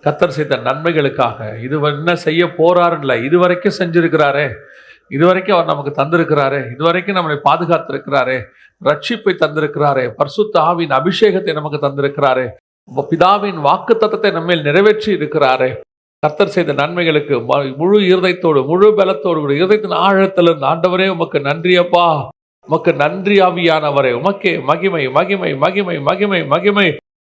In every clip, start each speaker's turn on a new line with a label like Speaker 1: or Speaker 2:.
Speaker 1: கர்த்தர் செய்த நன்மைகளுக்காக, இது என்ன செய்ய போறாருல்ல, இதுவரைக்கும் செஞ்சிருக்கிறாரே, இதுவரைக்கும் அவர் நமக்கு தந்திருக்கிறாரே, இதுவரைக்கும் நம்மளை பாதுகாத்திருக்கிறாரே, ரட்சிப்பை தந்திருக்கிறாரே, பரிசுத்த ஆவியின் அபிஷேகத்தை நமக்கு தந்திருக்கிறாரே, பிதாவின் வாக்கு தத்தத்தை நம்ம நிறைவேற்றி இருக்கிறாரே. கர்த்தர் செய்த நன்மைகளுக்கு முழு இருதயத்தோடு, முழு பலத்தோடு, இருதயத்தின் ஆழத்திலிருந்து ஆண்டவரே உமக்கு நன்றி அப்பா, உமக்கு நன்றி ஆவியானவரே, உமக்கே மகிமை மகிமை மகிமை மகிமை மகிமை.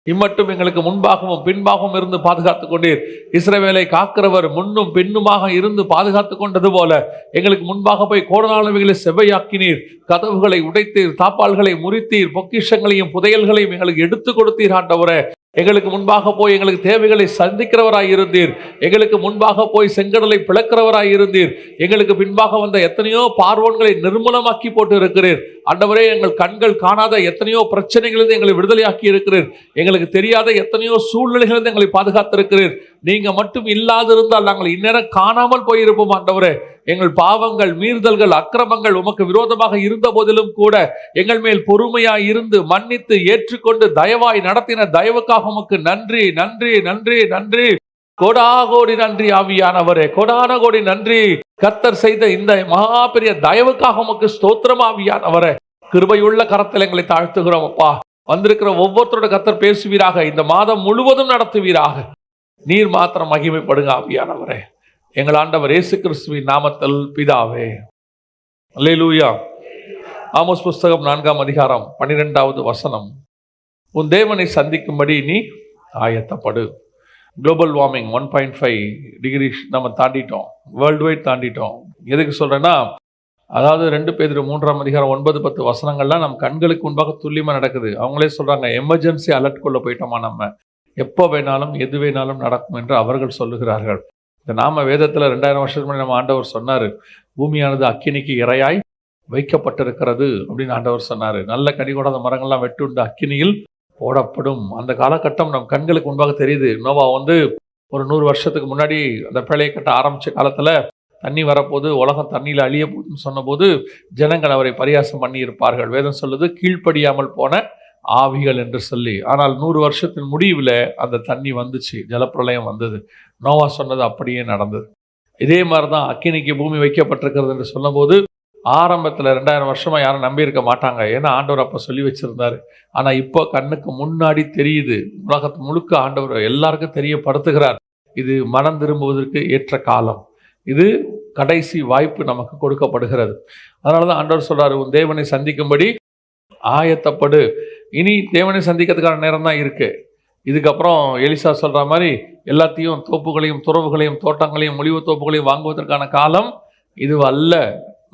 Speaker 1: இம்மட்டும் எங்களுக்கு முன்பாகவும் பின்பாகவும் இருந்து பாதுகாத்துக் கொண்டீர். இஸ்ரவேலை காக்கிறவர் முன்னும் பின்னுமாக இருந்து பாதுகாத்துக் கொண்டது போல எங்களுக்கு முன்பாக போய் கோடனாளவைகளை செவ்வையாக்கினீர், கதவுகளை உடைத்தீர், தாப்பால்களை முறித்தீர், பொக்கிஷங்களையும் புதையல்களையும் எங்களுக்கு எடுத்து கொடுத்தீர். ஆண்டவரே, எங்களுக்கு முன்பாக போய் எங்களுக்கு தேவைகளை சந்திக்கிறவராய் இருந்தீர். எங்களுக்கு முன்பாக போய் செங்கடலை பிளக்கிறவராய் இருந்தீர். எங்களுக்கு பின்பாக வந்த எத்தனையோ பார்வோன்களை நிர்மூலமாக்கி போட்டு இருக்கிறீர். ஆண்டவரே, எங்கள் கண்கள் காணாத எத்தனையோ பிரச்சனைகளிலிருந்து எங்களை விடுதலையாக்கி இருக்கிறீர். எங்களுக்கு தெரியாத எத்தனையோ சூழ்நிலைகளிலிருந்து எங்களை பாதுகாத்திருக்கிறீர். நீங்க மட்டும் இல்லாதிருந்தால் நாங்கள் இந்நேரம் காணாமல் போயிருப்போம். ஆண்டவரே, எங்கள் பாவங்கள், மீறுதல்கள், அக்கிரமங்கள் உமக்கு விரோதமாக இருந்த போதிலும் கூட எங்கள் மேல் பொறுமையாய் இருந்து மன்னித்து ஏற்றுக்கொண்டு தயவாய் நடத்தின தயவுக்காக உமக்கு நன்றி நன்றி நன்றி நன்றி. கோடாகோடி நன்றி ஆவியானவரே, கோடான கோடி நன்றி. கர்த்தர் செய்த இந்த மகா பெரிய தயவுக்காக உமக்கு ஸ்தோத்திரம் ஆவியானவரே. கிருபையுள்ள கரத்தில் எங்களை தாழ்த்துகிறோம் அப்பா. வந்திருக்கிற ஒவ்வொருத்தரோட கர்த்தர் பேசுவீராக, இந்த மாதம் முழுவதும் நடத்துவீராக. நீர் மாத்திரம் மகிமைப்படுங்க ஆவியானவரே. எங்கள் ஆண்டவர் இயேசு கிறிஸ்துவின் நாமத்தில் பிதாவே, அல்லேலூயா. ஆமோஸ் புஸ்தகம் 4ஆம் அதிகாரம் 12வது வசனம். உன் தேவனை சந்திக்கும்படி நீ ஆயத்தப்படு. குளோபல் வார்மிங் 1.5 டிகிரி நம்ம தாண்டிட்டோம், வேர்ல்டு வைட் தாண்டிட்டோம். எதுக்கு சொல்றேன்னா, அதாவது 2 பேதுரு 3ஆம் அதிகாரம் 9-10 வசனங்கள்லாம் நம்ம கண்களுக்கு முன்பாக துல்லியமாக நடக்குது. அவங்களே சொல்றாங்க, எமர்ஜென்சி அலர்ட் கொள்ள போயிட்டோமா, நம்ம எப்போ வேணாலும் எது வேணாலும் நடக்கும் என்று அவர்கள் சொல்லுகிறார்கள். இந்த நாம வேதத்தில் 2000 வருஷத்துக்கு முன்னாடி நம்ம ஆண்டவர் சொன்னார், பூமியானது அக்கினிக்கு இரையாய் வைக்கப்பட்டிருக்கிறது அப்படின்னு ஆண்டவர் சொன்னார். நல்ல கனி கொடாத மரங்கள்லாம் வெட்டுண்டு அக்கினியில் போடப்படும். அந்த காலகட்டம் நம் கண்களுக்கு முன்பாக தெரியுது. நோவா ஒரு 100 வருஷத்துக்கு முன்னாடி அந்த பிழையை கட்ட ஆரம்பித்த காலத்தில் தண்ணி வரப்போது, உலகம் தண்ணியில் அழிய போதுன்னு சொன்னபோது ஜனங்கள் அவரை பரியாசம் பண்ணி இருப்பார்கள். வேதம் சொல்லுது, கீழ்ப்படியாமல் போன ஆவிகள் என்று சொல்லி. ஆனால் 100 வருஷத்தின் முடிவில் அந்த தண்ணி வந்துச்சு, ஜலப்பிரளயம் வந்தது. நோவா சொன்னது அப்படியே நடந்தது. இதே மாதிரி தான் அக்கினிக்கு பூமி வைக்கப்பட்டிருக்கிறது என்று சொன்னபோது ஆரம்பத்தில் 2000 வருஷமாக யாரும் நம்பியிருக்க மாட்டாங்க. ஏன்னா ஆண்டவர் அப்போ சொல்லி வச்சிருந்தாரு. ஆனால் இப்போ கண்ணுக்கு முன்னாடி தெரியுது. உலகத்து முழுக்க ஆண்டவர் எல்லாருக்கும் தெரியப்படுத்துகிறார். இது மனம் திரும்புவதற்கு ஏற்ற காலம், இது கடைசி வாய்ப்பு நமக்கு கொடுக்கப்படுகிறது. அதனால தான் ஆண்டவர் சொல்றாரு, உன் தேவனை சந்திக்கும்படி ஆயத்தப்படு. இனி தேவனை சந்திக்கிறதுக்கான நேரம் தான் இருக்கு. இதுக்கப்புறம் எலிசா சொல்ற மாதிரி எல்லாத்தையும், தோப்புகளையும் துறவுகளையும் தோட்டங்களையும் ஒலிவ தோப்புகளையும் வாங்குவதற்கான காலம் இது அல்ல.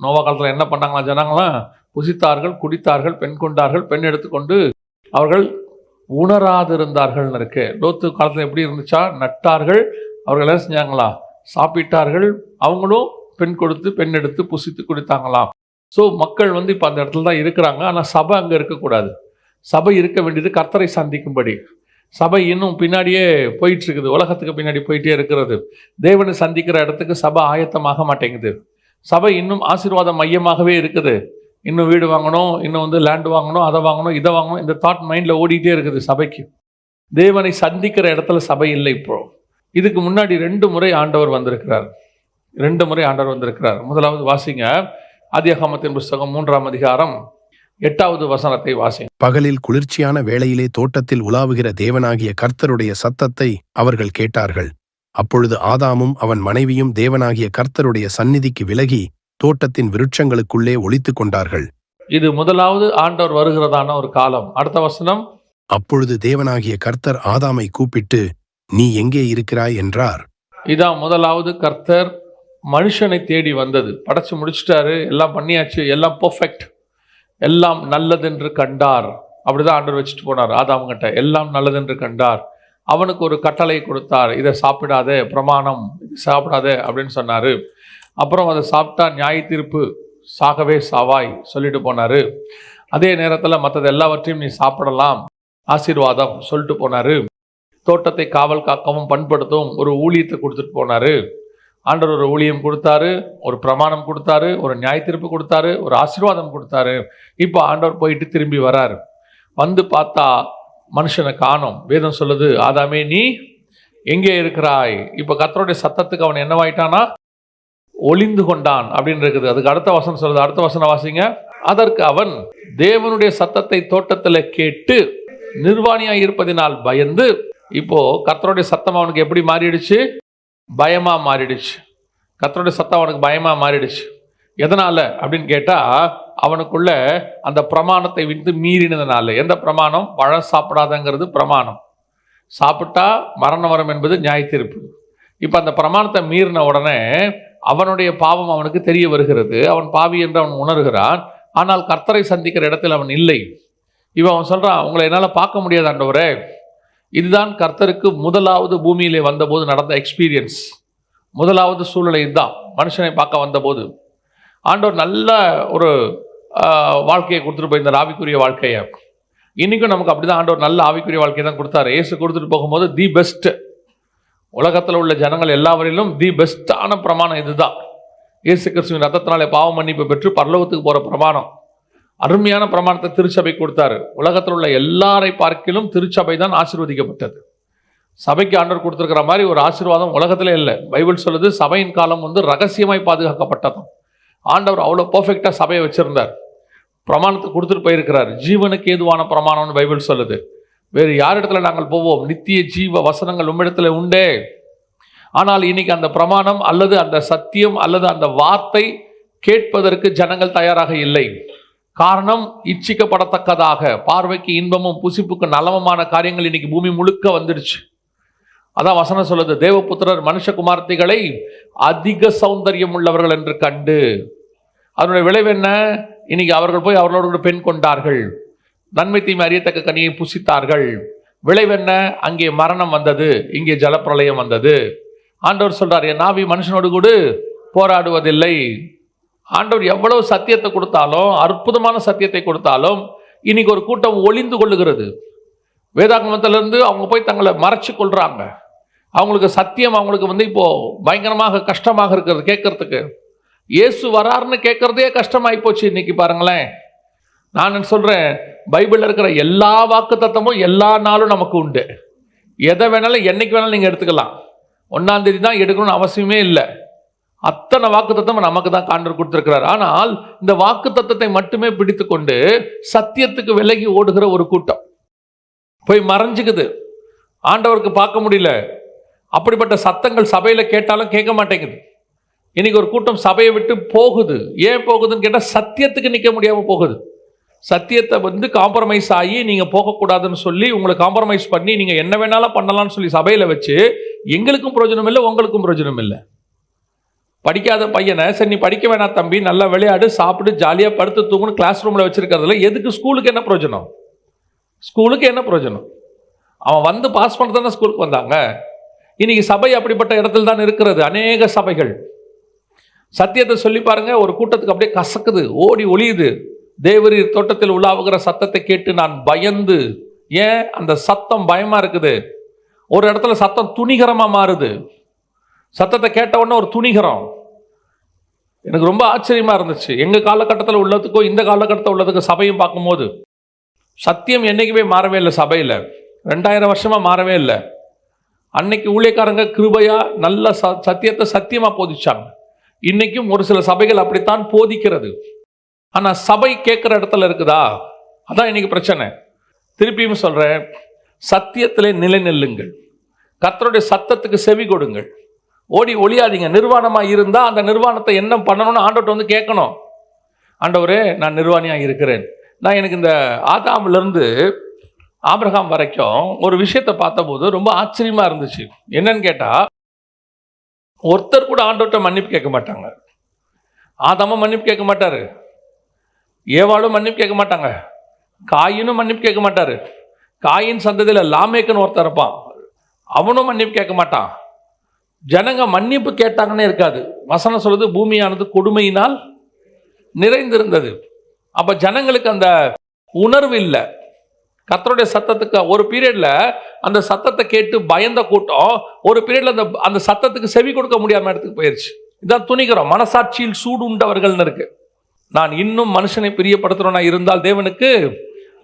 Speaker 1: நோவா காலத்தில் என்ன பண்ணாங்களா, ஜனங்களாம் புசித்தார்கள், குடித்தார்கள், பெண் கொண்டார்கள், பெண் எடுத்துக்கொண்டு அவர்கள் உணராதிருந்தார்கள்னு இருக்கு. லோத்து காலத்தில் எப்படி இருந்துச்சா, நட்டார்கள், அவர்கள் என்ன செஞ்சாங்களா, சாப்பிட்டார்கள், அவங்களும் பெண் கொடுத்து பெண் எடுத்து புசித்து குடித்தாங்களாம். ஸோ மக்கள் இப்போ அந்த இடத்துல தான் இருக்கிறாங்க. ஆனால் சபை அங்கே இருக்கக்கூடாது. சபை இருக்க வேண்டியது கர்த்தரை சந்திக்கும்படி. சபை இன்னும் பின்னாடியே போயிட்டு இருக்குது, உலகத்துக்கு பின்னாடி போயிட்டே இருக்கிறது. தேவனை சந்திக்கிற இடத்துக்கு சபை ஆயத்தமாக மாட்டேங்குது. சபை இன்னும் ஆசீர்வாத மையமாகவே இருக்குது. இன்னும் வீடு வாங்கணும், இன்னும் லேண்ட் வாங்கணும், அதை வாங்கணும், இதை வாங்கணும், இந்த தாட் மைண்டில் ஓடிட்டே இருக்குது சபைக்கு. தேவனை சந்திக்கிற இடத்துல சபை இல்லை. இப்போ இதுக்கு முன்னாடி 2 முறை ஆண்டவர் வந்திருக்கிறார். 2 முறை ஆண்டவர் வந்திருக்கிறார். முதலாவது வாசிங்க, ஆதியாகமத்தின் புஸ்தகம் 3ஆம் அதிகாரம் 8வது வசனத்தை வாசிங்க.
Speaker 2: பகலில் குளிர்ச்சியான வேளையிலே தோட்டத்தில் உலாவுகிற தேவனாகிய கர்த்தருடைய சத்தத்தை அவர்கள் கேட்டார்கள். அப்பொழுது ஆதாமும் அவன் மனைவியும் தேவனாகிய கர்த்தருடைய சந்நிதிக்கு விலகி தோட்டத்தின் விருட்சங்களுக்குள்ளே ஒளித்துக் கொண்டார்கள்.
Speaker 1: இது முதலாவது ஆண்டவர் வருகிறதான ஒரு காலம். அடுத்த வசனம்,
Speaker 2: அப்பொழுது தேவனாகிய கர்த்தர் ஆதாமை கூப்பிட்டு, நீ எங்கே இருக்கிறாய் என்றார்.
Speaker 1: இதான் முதலாவது கர்த்தர் மனுஷனை தேடி வந்தது. படைச்சு முடிச்சிட்டாரு, எல்லாம் பண்ணியாச்சு, எல்லாம் பெர்ஃபெக்ட், எல்லாம் நல்லதென்று கண்டார். அப்படிதான் ஆண்டவர் வச்சுட்டு போனார் ஆதாம்கிட்ட. எல்லாம் நல்லதென்று கண்டார். அவனுக்கு ஒரு கட்டளை கொடுத்தார், இதை சாப்பிடாதே, பிரமாணம், இது சாப்பிடாதே அப்படின்னு சொன்னார். அப்புறம் அதை சாப்பிட்டா நியாய தீர்ப்பு, சாகவே சாவாய் சொல்லிட்டு போனார். அதே நேரத்தில் மற்றது எல்லாவற்றையும் நீ சாப்பிடலாம், ஆசீர்வாதம் சொல்லிட்டு போனார். தோட்டத்தை காவல் காக்கவும் பண்படுத்தவும் ஒரு ஊழியத்தை கொடுத்துட்டு போனார். ஆண்டவர் ஒரு ஊழியம் கொடுத்தாரு, ஒரு பிரமாணம் கொடுத்தாரு, ஒரு நியாய தீர்ப்பு கொடுத்தாரு, ஒரு ஆசீர்வாதம் கொடுத்தாரு. இப்போ ஆண்டவர் போயிட்டு திரும்பி வராரு. வந்து பார்த்தா மனுஷனை காணோம். வேதம் சொல்லுது, ஆதாமே நீ எங்கே இருக்கிறாய்? இப்போ கர்த்தருடைய சத்தத்துக்கு அவன் என்னவாயிட்டானா? ஒளிந்து கொண்டான் அப்படின்னு இருக்குது. அதுக்கு அடுத்த வசனம் சொல்லுது. அடுத்த வசனம் வாசிங்க. அதற்கு அவன் தேவனுடைய சத்தத்தை தோட்டத்தில் கேட்டு நிர்வாணியாய் இருப்பதினால் பயந்து, இப்போ கர்த்தருடைய சத்தம் அவனுக்கு எப்படி மாறிடுச்சு? பயமா மாறிடுச்சு. கர்த்தருடைய சத்தம் அவனுக்கு பயமா மாறிடுச்சு. எதனால அப்படின்னு கேட்டா, அவனுக்குள்ள அந்த பிரமாணத்தை விட்டு மீறினதுனால. எந்த பிரமாணம்? பழம் சாப்பிடாதங்கிறது பிரமாணம். சாப்பிட்டா மரணம் வரும் என்பது நியாயத்தீர்ப்பு. இப்போ அந்த பிரமாணத்தை மீறின உடனே அவனுடைய பாவம் அவனுக்கு தெரிய வருகிறது. அவன் பாவி என்று அவன் உணர்கிறான். ஆனால் கர்த்தரை சந்திக்கிற இடத்தில் அவன் இல்லை. இவன் அவன் சொல்றான், உங்களை என்னால் பார்க்க முடியாது ஆண்டவரே. இதுதான் கர்த்தருக்கு முதலாவது பூமியிலே வந்தபோது நடந்த எக்ஸ்பீரியன்ஸ். முதலாவது சூழ்நிலை இதுதான். மனுஷனை பார்க்க வந்தபோது ஆண்டவர் நல்ல ஒரு வாழ்க்கையை கொடுத்துட்டு போயிருந்தார், ஆவிக்குரிய வாழ்க்கையை. இன்றைக்கும் நமக்கு அப்படி தான் ஆண்டவர் நல்ல ஆவிக்குரிய வாழ்க்கையை தான் கொடுத்தாரு. இயேசு கொடுத்துட்டு போகும்போது தி பெஸ்ட், உலகத்தில் உள்ள ஜனங்கள் எல்லாவரிலும் தி பெஸ்ட்டான பிரமாணம் இதுதான். இயேசு கிறிஸ்துவின் ரத்தத்தினாலே பாவ மன்னிப்பு பெற்று பரலோகத்துக்கு போகிற பிரமாணம். அருமையான பிரமாணத்தை திருச்சபை கொடுத்தாரு. உலகத்தில் உள்ள எல்லாரை பார்க்கிலும் திருச்சபை தான் ஆசீர்வதிக்கப்பட்டது. சபைக்கு ஆண்டவர் கொடுத்துருக்கிற மாதிரி ஒரு ஆசீர்வாதம் உலகத்திலே இல்லை. பைபிள் சொல்லுது, சபையின் காலம் ரகசியமாய் பாதுகாக்கப்பட்டதும். ஆண்டவர் அவ்வளோ பர்ஃபெக்டாக சபையை வச்சிருந்தார். பிரமாணத்தை கொடுத்துட்டு போயிருக்கிறார். ஜீவனுக்கு ஏதுவான பிரமாணம்னு பைபிள் சொல்லுது. வேறு யார் இடத்துல நாங்கள் போவோம்? நித்திய ஜீவ வசனங்கள் உம்மிடத்துல உண்டே. ஆனால் இன்னைக்கு அந்த பிரமாணம் அல்லது அந்த சத்தியம் அல்லது அந்த வார்த்தை கேட்பதற்கு ஜனங்கள் தயாராக இல்லை. காரணம், இச்சிக்கப்படத்தக்கதாக பார்வைக்கு இன்பமும் புசிப்புக்கு நலமுமான காரியங்கள் இன்னைக்கு பூமி முழுக்க வந்துடுச்சு. அதான் வசனம் சொல்லுது, தேவபுத்திரர் மனுஷகுமார்த்திகளை அதிக சௌந்தரியம் உள்ளவர்கள் என்று கண்டு. அதனுடைய விளைவு என்ன? இன்னைக்கு அவர்கள் போய் அவர்களோடு பெண் கொண்டார்கள், நன்மை தீமை அறியத்தக்க கனியை புசித்தார்கள். விளைவென்ன? அங்கே மரணம் வந்தது, இங்கே ஜலப்பிரளயம் வந்தது. ஆண்டவர் சொல்றார், என் நாவி மனுஷனோடு கூட போராடுவதில்லை. ஆண்டவர் எவ்வளவு சத்தியத்தை கொடுத்தாலும், அற்புதமான சத்தியத்தை கொடுத்தாலும், இன்னைக்கு ஒரு கூட்டம் ஒளிந்து கொள்ளுகிறது. வேதாகமத்திலிருந்து அவங்க போய் தங்களை மறைச்சு கொள்றாங்க. அவங்களுக்கு சத்தியம் அவங்களுக்கு இப்போ பயங்கரமாக கஷ்டமாக இருக்கிறது கேட்கறதுக்கு. இயேசு வராருன்னு கேட்கறதே கஷ்டமாயி போச்சு இன்னைக்கு. பாருங்களேன், நான் சொல்றேன், பைபிள்ல இருக்கிற எல்லா வாக்கு தத்தமும் எல்லா நாளும் நமக்கு உண்டு. எதை வேணாலும் என்னைக்கு வேணாலும் நீங்க எடுத்துக்கலாம். 1ஆம் தேதி தான் எடுக்கணும்னு அவசியமே இல்லை. அத்தனை வாக்கு தத்தம் நமக்கு தான் ஆண்டவர் கொடுத்திருக்கிறார். ஆனால் இந்த வாக்கு தத்தத்தை மட்டுமே பிடித்து கொண்டு சத்தியத்துக்கு விலகி ஓடுகிற ஒரு கூட்டம் போய் மறைஞ்சுக்குது. ஆண்டவருக்கு பார்க்க முடியல. அப்படிப்பட்ட சத்தங்கள் சபையில கேட்டாலும் கேட்க மாட்டேங்குது. இன்னைக்கு ஒரு கூட்டம் சபையை விட்டு போகுது. ஏன் போகுதுன்னு கேட்டால் சத்தியத்துக்கு நிற்க முடியாம போகுது. சத்தியத்தை காம்ப்ரமைஸ் ஆகி நீங்க போகக்கூடாதுன்னு சொல்லி உங்களை காம்ப்ரமைஸ் பண்ணி நீங்க என்ன வேணாலும் பண்ணலாம்னு சொல்லி சபையில வச்சு எங்களுக்கும் பிரயோஜனம் இல்லை, உங்களுக்கும் பிரயோஜனம் இல்லை. படிக்காத பையனை, சரி நீ படிக்க வேணாம் தம்பி, நல்லா விளையாடு, சாப்பிட்டு ஜாலியாக படுத்து தூங்கணும் கிளாஸ் ரூமில் வச்சிருக்கிறதுல எதுக்கு? ஸ்கூலுக்கு என்ன பிரயோஜனம்? ஸ்கூலுக்கு என்ன பிரயோஜனம்? அவன் பாஸ் பண்ண தானே ஸ்கூலுக்கு வந்தாங்க. இன்னைக்கு சபை அப்படிப்பட்ட இடத்துல தான் இருக்கிறது. அநேக சபைகள் சத்தியத்தை சொல்லி பாருங்க, ஒரு கூட்டத்துக்கு அப்படியே கசக்குது, ஓடி ஒளியுது. தேவரீர் தோட்டத்தில் உலாவுகிற சத்தத்தை கேட்டு நான் பயந்து. ஏன்? அந்த சத்தம் பயமா இருக்குது. ஒரு இடத்துல சத்தம் துணிகரமா மாறுது. சத்தத்தை கேட்ட உடனே ஒரு துணிகரம். எனக்கு ரொம்ப ஆச்சரியமா இருந்துச்சு. எங்க காலகட்டத்தில் உள்ளதுக்கோ இந்த காலகட்டத்தில் உள்ளதுக்கு சபையும் பார்க்கும்போது சத்தியம் என்னைக்குமே மாறவே இல்லை. சபையில் 2000 வருஷமா மாறவே இல்லை. அன்னைக்கு ஊழியக்காரங்க கிருபையா நல்ல சத்தியத்தை சத்தியமா போதிச்சாங்க. இன்னைக்கும் ஒரு சில சபைகள் அப்படித்தான் போதிக்கிறது. ஆனா சபை கேட்கிற இடத்துல இருக்குதா? அதான் இன்னைக்கு பிரச்சனை. திருப்பியும் சொல்றேன், சத்தியத்திலே நிலை நெல்லுங்கள், கர்த்தருடைய சத்தத்துக்கு செவி கொடுங்கள், ஓடி ஒளியாதீங்க. நிர்வாணமா இருந்தா அந்த நிர்வாணத்தை என்ன பண்ணணும்னு ஆண்டவர்கிட்ட கேட்கணும். ஆண்டவரே, நான் நிர்வாணியா இருக்கிறேன். நான் எனக்கு இந்த ஆதாமிலிருந்து ஆபிரகாம் வரைக்கும் ஒரு விஷயத்தை பார்த்தபோது ரொம்ப ஆச்சரியமா இருந்துச்சு. என்னன்னு கேட்டா, ஒருத்தர் கூட ஆண்டவர்கிட்ட மன்னிப்பு கேட்க மாட்டாங்க. ஆதாமும் மன்னிப்பு கேட்க மாட்டாரு, ஏவாளும் மன்னிப்பு கேட்க மாட்டாங்க, காயினும் மன்னிப்பு கேட்க மாட்டாரு. காயின் சந்ததியில் லாமேக்குன்னு ஒருத்தர் இருப்பான், அவனும் மன்னிப்பு கேட்க மாட்டான். ஜனங்க மன்னிப்பு கேட்டாங்கன்னே இருக்காது. வசனம் சொல்லுது, பூமியானது கொடுமையினால் நிறைந்திருந்தது. அப்ப ஜனங்களுக்கு அந்த உணர்வு இல்லை. கர்த்தருடைய சத்தத்துக்கு ஒரு பீரியட்ல அந்த சத்தத்தை கேட்டு பயந்த கூட்டம் ஒரு பீரியட்ல அந்த சத்தத்துக்கு செவி கொடுக்க முடியாம இடத்துக்கு போயிருச்சு. இதான் துணிகரம். மனசாட்சியில் சூடு உண்டவர்கள்னு இருக்கு. நான் இன்னும் மனுஷனை பிரியப்படுத்துறவனா இருந்தால் தேவனுக்கு